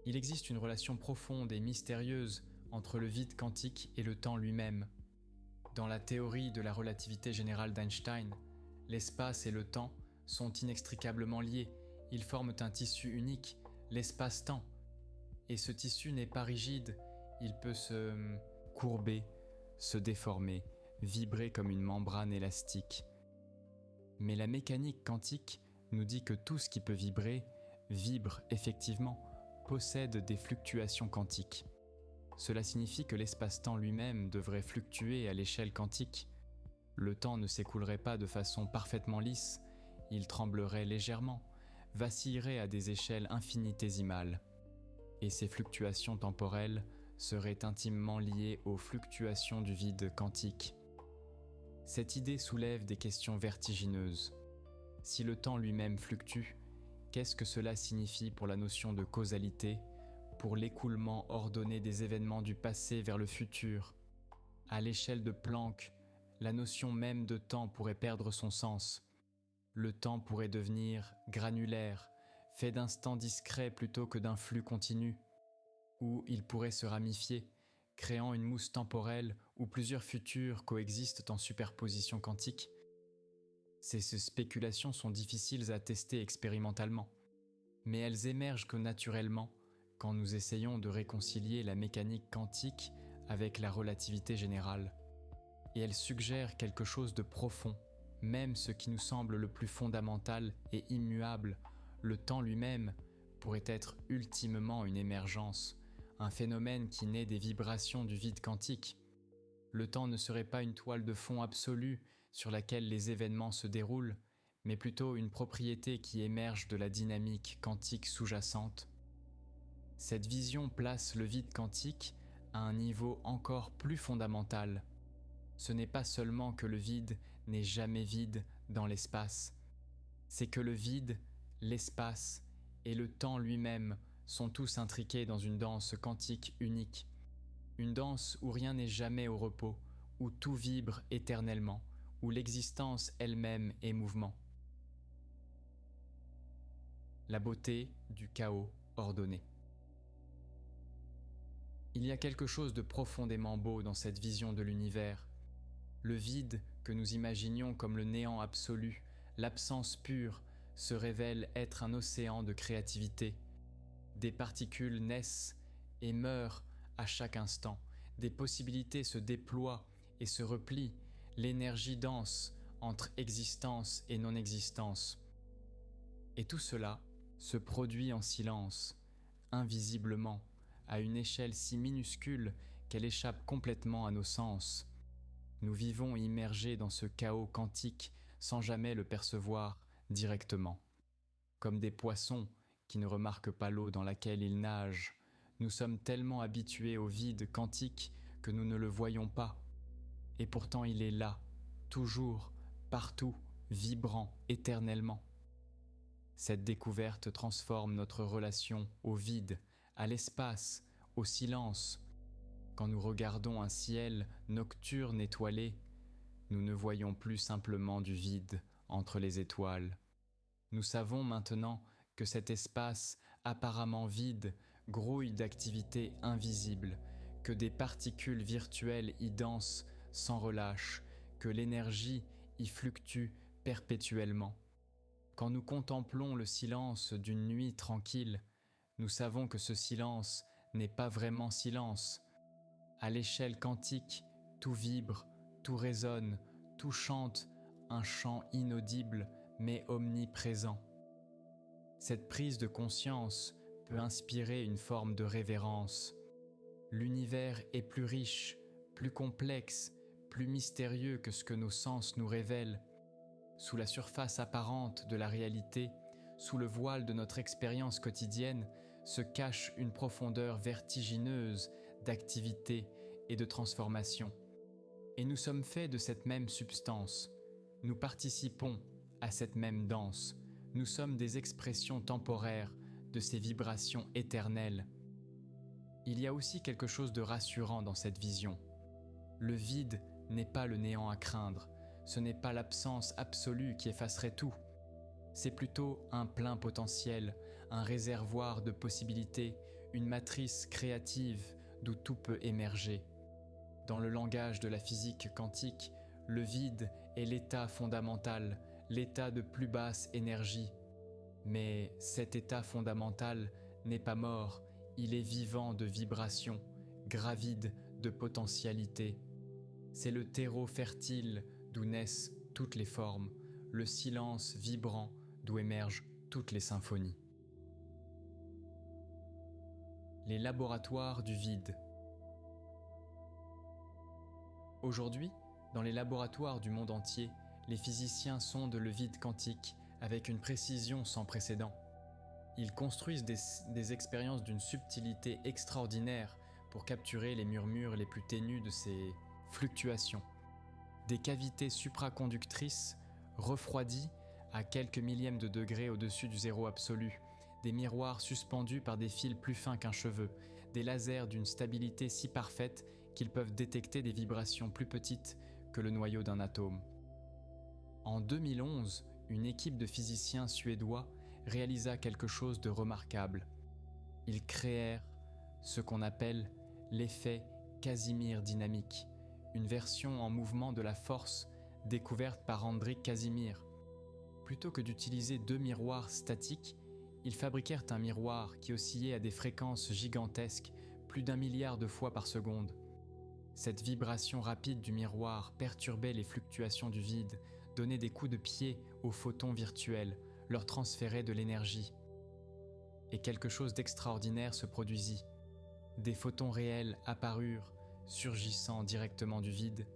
Il existe une relation profonde et mystérieuse entre le vide quantique et le temps lui-même. Dans la théorie de la relativité générale d'Einstein, l'espace et le temps sont inextricablement liés, ils forment un tissu unique, l'espace-temps. Et ce tissu n'est pas rigide, il peut se courber, se déformer, vibrer comme une membrane élastique. Mais la mécanique quantique nous dit que tout ce qui peut vibrer, vibre effectivement, possède des fluctuations quantiques. Cela signifie que l'espace-temps lui-même devrait fluctuer à l'échelle quantique. Le temps ne s'écoulerait pas de façon parfaitement lisse, il tremblerait légèrement, vacillerait à des échelles infinitésimales. Et ces fluctuations temporelles seraient intimement liées aux fluctuations du vide quantique. Cette idée soulève des questions vertigineuses. Si le temps lui-même fluctue, qu'est-ce que cela signifie pour la notion de causalité, pour l'écoulement ordonné des événements du passé vers le futur? À l'échelle de Planck, la notion même de temps pourrait perdre son sens. Le temps pourrait devenir granulaire, fait d'instants discrets plutôt que d'un flux continu, ou il pourrait se ramifier, créant une mousse temporelle où plusieurs futurs coexistent en superposition quantique. Ces spéculations sont difficiles à tester expérimentalement, mais elles émergent que naturellement quand nous essayons de réconcilier la mécanique quantique avec la relativité générale. Et elles suggèrent quelque chose de profond, même ce qui nous semble le plus fondamental et immuable, le temps lui-même, pourrait être ultimement une émergence, un phénomène qui naît des vibrations du vide quantique. Le temps ne serait pas une toile de fond absolue sur laquelle les événements se déroulent, mais plutôt une propriété qui émerge de la dynamique quantique sous-jacente. Cette vision place le vide quantique à un niveau encore plus fondamental. Ce n'est pas seulement que le vide n'est jamais vide dans l'espace, c'est que le vide, l'espace et le temps lui-même sont tous intriqués dans une danse quantique unique. Une danse où rien n'est jamais au repos, où tout vibre éternellement, où l'existence elle-même est mouvement. La beauté du chaos ordonné. Il y a quelque chose de profondément beau dans cette vision de l'univers. Le vide que nous imaginions comme le néant absolu, l'absence pure, se révèle être un océan de créativité. Des particules naissent et meurent à chaque instant. Des possibilités se déploient et se replient. L'énergie danse entre existence et non-existence. Et tout cela se produit en silence, invisiblement, à une échelle si minuscule qu'elle échappe complètement à nos sens. Nous vivons immergés dans ce chaos quantique sans jamais le percevoir directement. Comme des poissons qui ne remarquent pas l'eau dans laquelle ils nagent, nous sommes tellement habitués au vide quantique que nous ne le voyons pas. Et pourtant il est là, toujours, partout, vibrant éternellement. Cette découverte transforme notre relation au vide, à l'espace, au silence. Quand nous regardons un ciel nocturne étoilé, nous ne voyons plus simplement du vide entre les étoiles. Nous savons maintenant que cet espace apparemment vide grouille d'activités invisibles, que des particules virtuelles y dansent sans relâche, que l'énergie y fluctue perpétuellement. Quand nous contemplons le silence d'une nuit tranquille, nous savons que ce silence n'est pas vraiment silence. À l'échelle quantique, tout vibre, tout résonne, tout chante un chant inaudible mais omniprésent. Cette prise de conscience peut inspirer une forme de révérence. L'univers est plus riche, plus complexe, plus mystérieux que ce que nos sens nous révèlent. Sous la surface apparente de la réalité, sous le voile de notre expérience quotidienne, se cache une profondeur vertigineuse d'activité et de transformation. Et nous sommes faits de cette même substance. Nous participons à cette même danse. Nous sommes des expressions temporaires de ces vibrations éternelles. Il y a aussi quelque chose de rassurant dans cette vision. Le vide n'est pas le néant à craindre, ce n'est pas l'absence absolue qui effacerait tout. C'est plutôt un plein potentiel, un réservoir de possibilités, une matrice créative d'où tout peut émerger. Dans le langage de la physique quantique, le vide est l'état fondamental, l'état de plus basse énergie. Mais cet état fondamental n'est pas mort, il est vivant de vibrations, gravide de potentialités. C'est le terreau fertile d'où naissent toutes les formes, le silence vibrant d'où émergent toutes les symphonies. Les laboratoires du vide. Aujourd'hui, dans les laboratoires du monde entier, les physiciens sondent le vide quantique avec une précision sans précédent. Ils construisent des expériences d'une subtilité extraordinaire pour capturer les murmures les plus ténus de ces fluctuations. Des cavités supraconductrices refroidies à quelques millièmes de degrés au-dessus du zéro absolu, des miroirs suspendus par des fils plus fins qu'un cheveu, des lasers d'une stabilité si parfaite qu'ils peuvent détecter des vibrations plus petites que le noyau d'un atome. En 2011, une équipe de physiciens suédois réalisa quelque chose de remarquable. Ils créèrent ce qu'on appelle l'effet Casimir dynamique, une version en mouvement de la force découverte par Hendrik Casimir. Plutôt que d'utiliser deux miroirs statiques, ils fabriquèrent un miroir qui oscillait à des fréquences gigantesques, plus d'1 milliard de fois par seconde. Cette vibration rapide du miroir perturbait les fluctuations du vide, donnait des coups de pied aux photons virtuels, leur transférait de l'énergie. Et quelque chose d'extraordinaire se produisit. Des photons réels apparurent, surgissant directement du vide.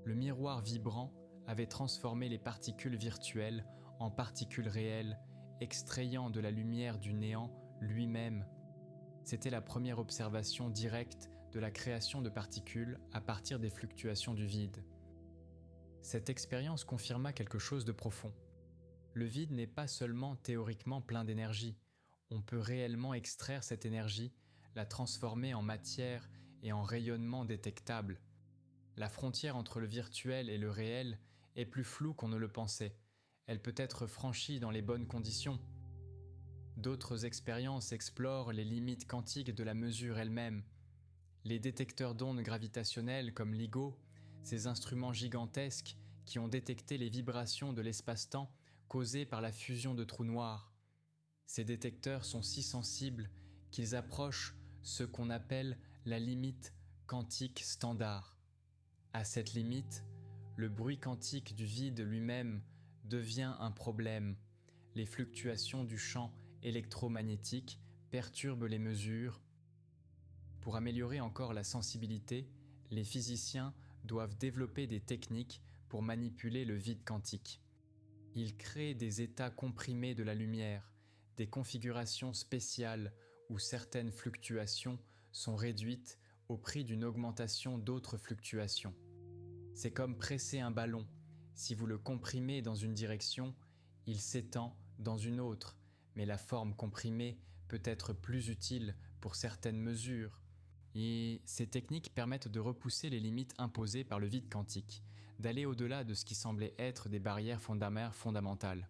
Le miroir vibrant avait transformé les particules virtuelles en particules réelles, extrayant de la lumière du néant lui-même. C'était la première observation directe de la création de particules à partir des fluctuations du vide. Cette expérience confirma quelque chose de profond. Le vide n'est pas seulement théoriquement plein d'énergie, on peut réellement extraire cette énergie, la transformer en matière et en rayonnement détectable. La frontière entre le virtuel et le réel est plus floue qu'on ne le pensait. Elle peut être franchie dans les bonnes conditions. D'autres expériences explorent les limites quantiques de la mesure elle-même. Les détecteurs d'ondes gravitationnelles comme LIGO, ces instruments gigantesques qui ont détecté les vibrations de l'espace-temps causées par la fusion de trous noirs. Ces détecteurs sont si sensibles qu'ils approchent ce qu'on appelle la limite quantique standard. À cette limite, le bruit quantique du vide lui-même devient un problème. Les fluctuations du champ électromagnétique perturbent les mesures. Pour améliorer encore la sensibilité, les physiciens doivent développer des techniques pour manipuler le vide quantique. Ils créent des états comprimés de la lumière, des configurations spéciales où certaines fluctuations sont réduites au prix d'une augmentation d'autres fluctuations. C'est comme presser un ballon. Si vous le comprimez dans une direction, il s'étend dans une autre, mais la forme comprimée peut être plus utile pour certaines mesures. Et ces techniques permettent de repousser les limites imposées par le vide quantique, d'aller au-delà de ce qui semblait être des barrières fondamentales.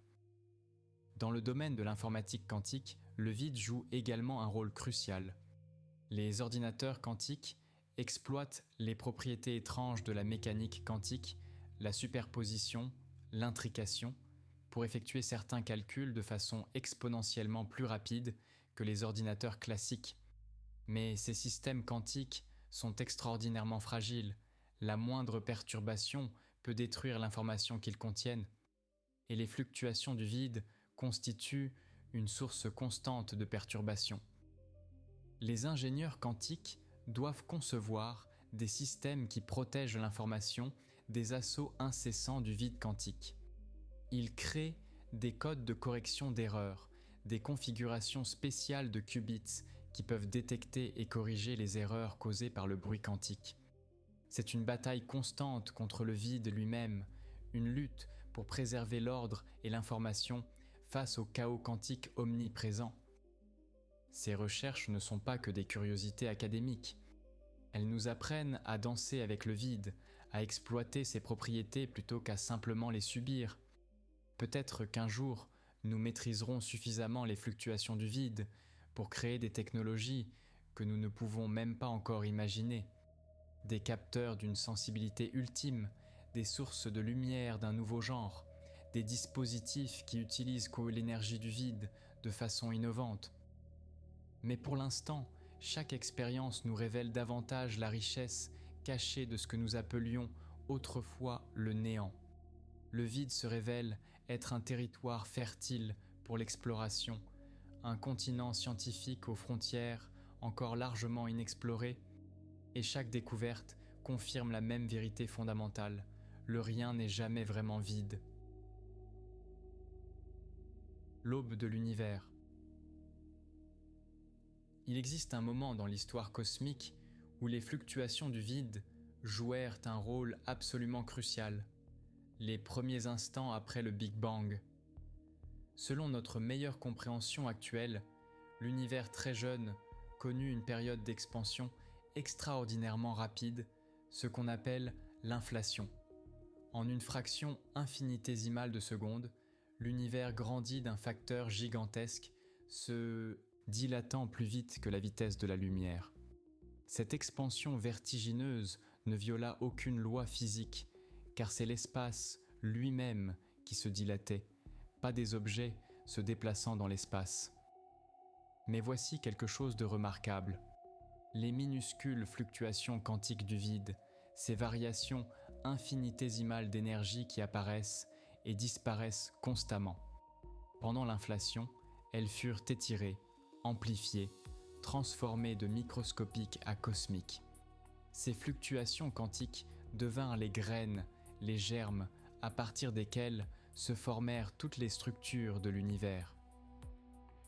Dans le domaine de l'informatique quantique, le vide joue également un rôle crucial. Les ordinateurs quantiques exploitent les propriétés étranges de la mécanique quantique, la superposition, l'intrication, pour effectuer certains calculs de façon exponentiellement plus rapide que les ordinateurs classiques. Mais ces systèmes quantiques sont extraordinairement fragiles. La moindre perturbation peut détruire l'information qu'ils contiennent. Et les fluctuations du vide constituent une source constante de perturbations. Les ingénieurs quantiques doivent concevoir des systèmes qui protègent l'information des assauts incessants du vide quantique. Ils créent des codes de correction d'erreurs, des configurations spéciales de qubits qui peuvent détecter et corriger les erreurs causées par le bruit quantique. C'est une bataille constante contre le vide lui-même, une lutte pour préserver l'ordre et l'information face au chaos quantique omniprésent. Ces recherches ne sont pas que des curiosités académiques. Elles nous apprennent à danser avec le vide, à exploiter ses propriétés plutôt qu'à simplement les subir. Peut-être qu'un jour, nous maîtriserons suffisamment les fluctuations du vide pour créer des technologies que nous ne pouvons même pas encore imaginer. Des capteurs d'une sensibilité ultime, des sources de lumière d'un nouveau genre, des dispositifs qui utilisent l'énergie du vide de façon innovante. Mais pour l'instant, chaque expérience nous révèle davantage la richesse cachée de ce que nous appelions autrefois le néant. Le vide se révèle être un territoire fertile pour l'exploration, un continent scientifique aux frontières encore largement inexplorées, et chaque découverte confirme la même vérité fondamentale: le rien n'est jamais vraiment vide. L'aube de l'univers. Il existe un moment dans l'histoire cosmique où les fluctuations du vide jouèrent un rôle absolument crucial, les premiers instants après le Big Bang. Selon notre meilleure compréhension actuelle, l'univers très jeune connut une période d'expansion extraordinairement rapide, ce qu'on appelle l'inflation. En une fraction infinitésimale de seconde, l'univers grandit d'un facteur gigantesque, se dilatant plus vite que la vitesse de la lumière. Cette expansion vertigineuse ne viola aucune loi physique, car c'est l'espace lui-même qui se dilatait, pas des objets se déplaçant dans l'espace. Mais voici quelque chose de remarquable. Les minuscules fluctuations quantiques du vide, ces variations infinitésimales d'énergie qui apparaissent et disparaissent constamment. Pendant l'inflation, elles furent étirées, amplifiées, transformées de microscopiques à cosmiques. Ces fluctuations quantiques devinrent les graines, les germes, à partir desquels se formèrent toutes les structures de l'univers.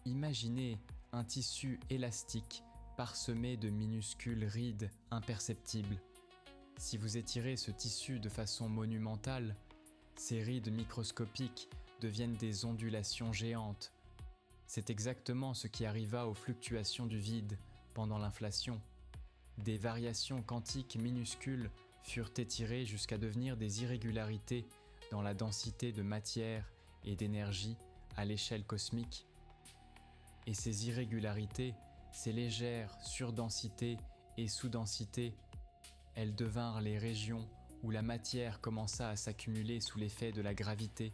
Imaginez un tissu élastique parsemé de minuscules rides imperceptibles. Si vous étirez ce tissu de façon monumentale, ces rides microscopiques deviennent des ondulations géantes. C'est exactement ce qui arriva aux fluctuations du vide pendant l'inflation. Des variations quantiques minuscules furent étirées jusqu'à devenir des irrégularités dans la densité de matière et d'énergie à l'échelle cosmique. Et ces irrégularités, ces légères surdensités et sous-densités, elles devinrent les régions où la matière commença à s'accumuler sous l'effet de la gravité.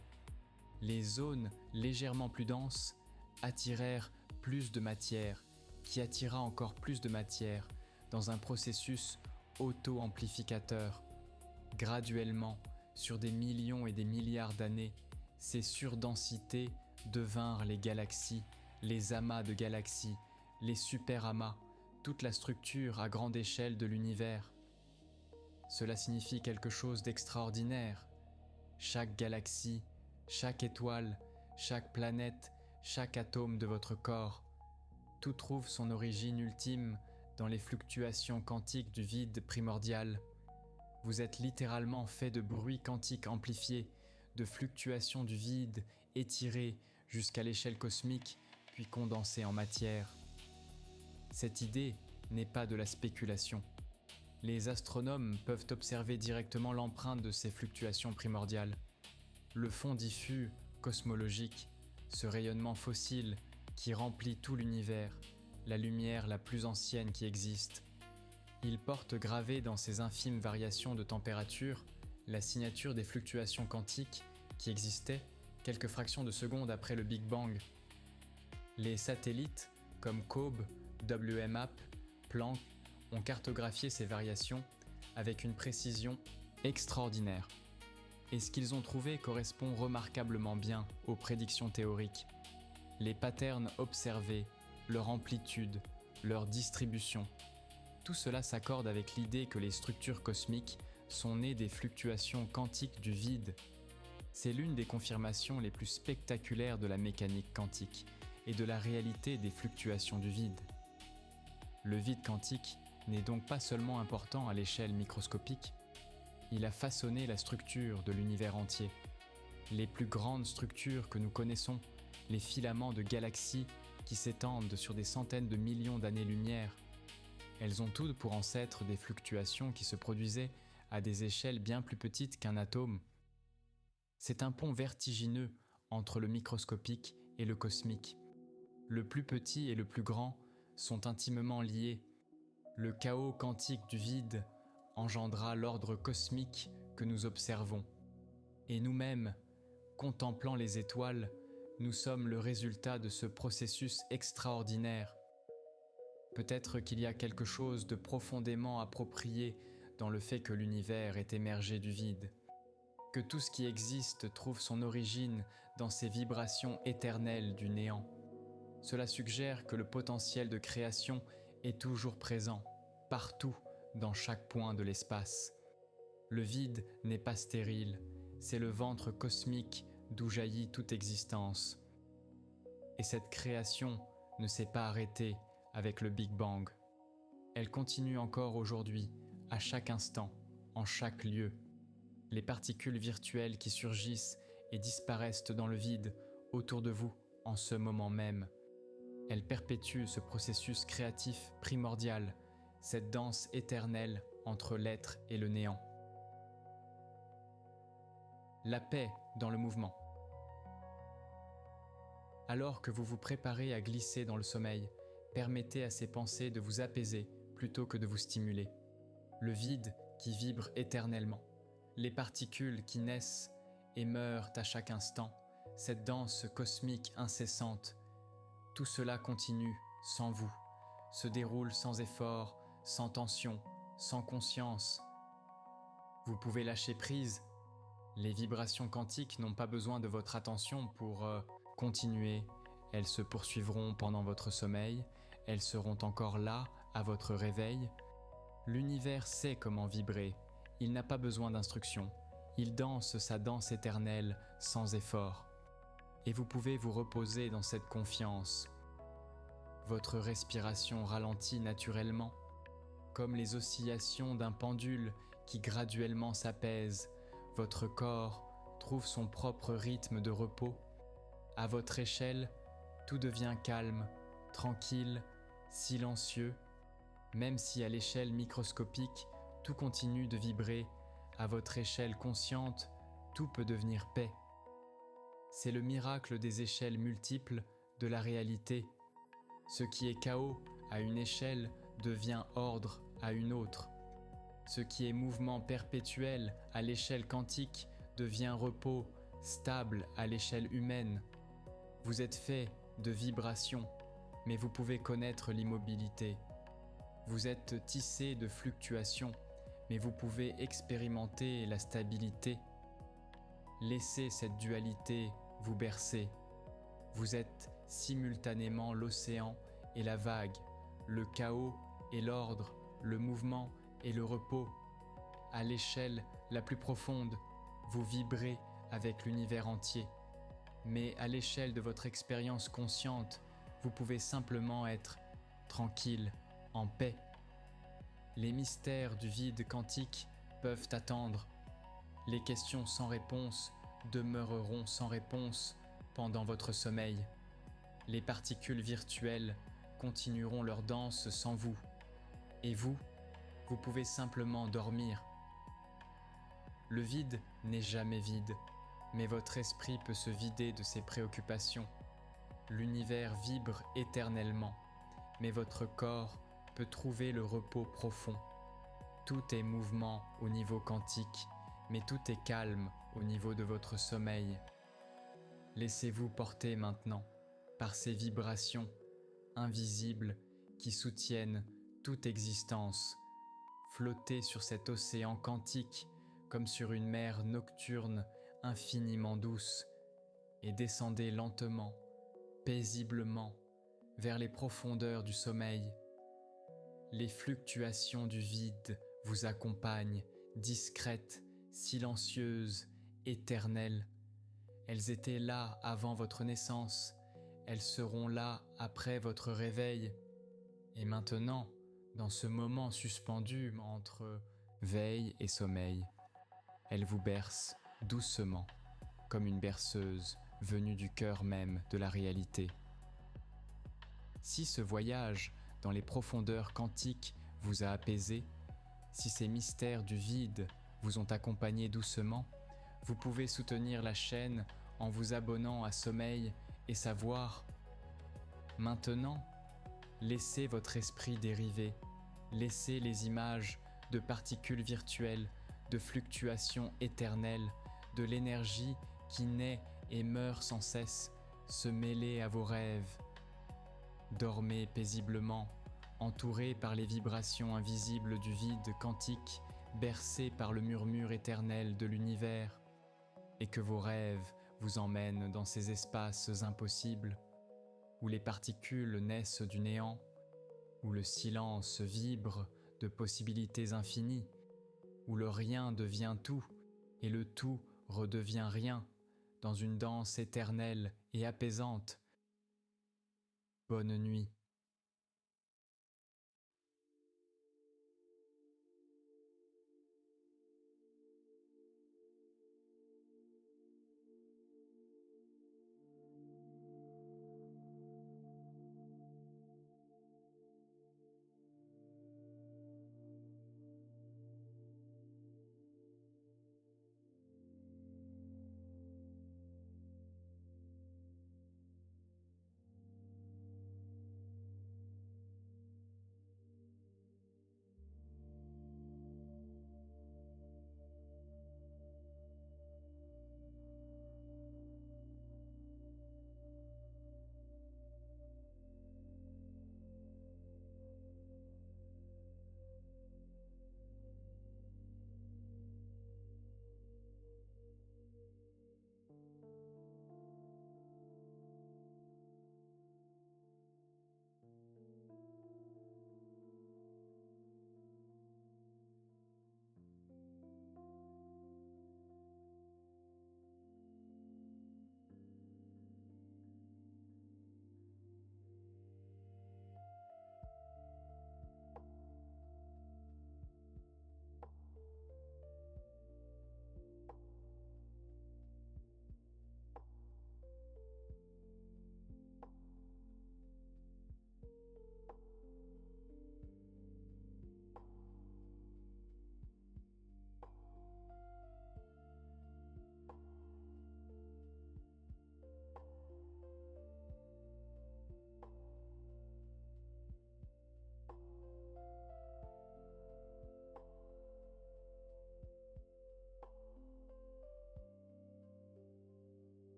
Les zones légèrement plus denses attirèrent plus de matière, qui attira encore plus de matière dans un processus auto-amplificateur. Graduellement, sur des millions et des milliards d'années, ces surdensités devinrent les galaxies, les amas de galaxies, les superamas, toute la structure à grande échelle de l'univers. Cela signifie quelque chose d'extraordinaire. Chaque galaxie, chaque étoile, chaque planète, chaque atome de votre corps, tout trouve son origine ultime dans les fluctuations quantiques du vide primordial. Vous êtes littéralement fait de bruits quantiques amplifiés, de fluctuations du vide étirées jusqu'à l'échelle cosmique, puis condensées en matière. Cette idée n'est pas de la spéculation. Les astronomes peuvent observer directement l'empreinte de ces fluctuations primordiales. Le fond diffus, cosmologique, ce rayonnement fossile qui remplit tout l'univers, la lumière la plus ancienne qui existe. Il porte gravée dans ces infimes variations de température la signature des fluctuations quantiques qui existaient quelques fractions de seconde après le Big Bang. Les satellites comme COBE, WMAP, Planck ont cartographié ces variations avec une précision extraordinaire. Et ce qu'ils ont trouvé correspond remarquablement bien aux prédictions théoriques. Les patterns observés, leur amplitude, leur distribution, tout cela s'accorde avec l'idée que les structures cosmiques sont nées des fluctuations quantiques du vide. C'est l'une des confirmations les plus spectaculaires de la mécanique quantique et de la réalité des fluctuations du vide. Le vide quantique n'est donc pas seulement important à l'échelle microscopique, il a façonné la structure de l'univers entier. Les plus grandes structures que nous connaissons, les filaments de galaxies qui s'étendent sur des centaines de millions d'années-lumière. Elles ont toutes pour ancêtre des fluctuations qui se produisaient à des échelles bien plus petites qu'un atome. C'est un pont vertigineux entre le microscopique et le cosmique. Le plus petit et le plus grand sont intimement liés. Le chaos quantique du vide engendra l'ordre cosmique que nous observons. Et nous-mêmes, contemplant les étoiles, nous sommes le résultat de ce processus extraordinaire. Peut-être qu'il y a quelque chose de profondément approprié dans le fait que l'univers est émergé du vide, que tout ce qui existe trouve son origine dans ces vibrations éternelles du néant. Cela suggère que le potentiel de création est toujours présent, partout, dans chaque point de l'espace. Le vide n'est pas stérile, c'est le ventre cosmique d'où jaillit toute existence. Et cette création ne s'est pas arrêtée avec le Big Bang. Elle continue encore aujourd'hui, à chaque instant, en chaque lieu. Les particules virtuelles qui surgissent et disparaissent dans le vide autour de vous en ce moment même. Elles perpétuent ce processus créatif primordial, cette danse éternelle entre l'être et le néant. La paix dans le mouvement. Alors que vous vous préparez à glisser dans le sommeil, permettez à ces pensées de vous apaiser plutôt que de vous stimuler. Le vide qui vibre éternellement, les particules qui naissent et meurent à chaque instant, cette danse cosmique incessante, tout cela continue sans vous, se déroule sans effort, sans tension, sans conscience. Vous pouvez lâcher prise. Les vibrations quantiques n'ont pas besoin de votre attention pour continuer. Elles se poursuivront pendant votre sommeil, elles seront encore là à votre réveil. L'univers sait comment vibrer, il n'a pas besoin d'instruction. Il danse sa danse éternelle sans effort. Et vous pouvez vous reposer dans cette confiance. Votre respiration ralentit naturellement, comme les oscillations d'un pendule qui graduellement s'apaise. Votre corps trouve son propre rythme de repos. À votre échelle, tout devient calme, tranquille, silencieux. Même si à l'échelle microscopique, tout continue de vibrer, à votre échelle consciente, tout peut devenir paix. C'est le miracle des échelles multiples de la réalité. Ce qui est chaos à une échelle devient ordre à une autre. Ce qui est mouvement perpétuel à l'échelle quantique devient repos stable à l'échelle humaine. Vous êtes fait de vibrations, mais vous pouvez connaître l'immobilité. Vous êtes tissé de fluctuations, mais vous pouvez expérimenter la stabilité. Laissez cette dualité vous bercer. Vous êtes simultanément l'océan et la vague, le chaos et l'ordre, le mouvement et le repos. À l'échelle la plus profonde, vous vibrez avec l'univers entier. Mais à l'échelle de votre expérience consciente, vous pouvez simplement être tranquille, en paix. Les mystères du vide quantique peuvent attendre. Les questions sans réponse demeureront sans réponse pendant votre sommeil. Les particules virtuelles continueront leur danse sans vous. Et vous pouvez simplement dormir. Le vide n'est jamais vide, mais votre esprit peut se vider de ses préoccupations. L'univers vibre éternellement, mais votre corps peut trouver le repos profond. Tout est mouvement au niveau quantique, mais tout est calme au niveau de votre sommeil. Laissez-vous porter maintenant par ces vibrations invisibles qui soutiennent toute existence. Flottez sur cet océan quantique comme sur une mer nocturne infiniment douce et descendez lentement, paisiblement, vers les profondeurs du sommeil. Les fluctuations du vide vous accompagnent, discrètes, silencieuses, éternelles. Elles étaient là avant votre naissance, elles seront là après votre réveil. Et maintenant, dans ce moment suspendu entre veille et sommeil, elles vous bercent doucement, comme une berceuse venue du cœur même de la réalité. Si ce voyage dans les profondeurs quantiques vous a apaisé, si ces mystères du vide vous ont accompagné doucement, vous pouvez soutenir la chaîne en vous abonnant à Sommeil et Savoir. Maintenant, laissez votre esprit dériver, laissez les images de particules virtuelles, de fluctuations éternelles, de l'énergie qui naît et meurt sans cesse, se mêler à vos rêves. Dormez paisiblement, entouré par les vibrations invisibles du vide quantique, bercé par le murmure éternel de l'univers, et que vos rêves vous emmènent dans ces espaces impossibles, où les particules naissent du néant, où le silence vibre de possibilités infinies, où le rien devient tout, et le tout redevient rien, dans une danse éternelle et apaisante. Bonne nuit.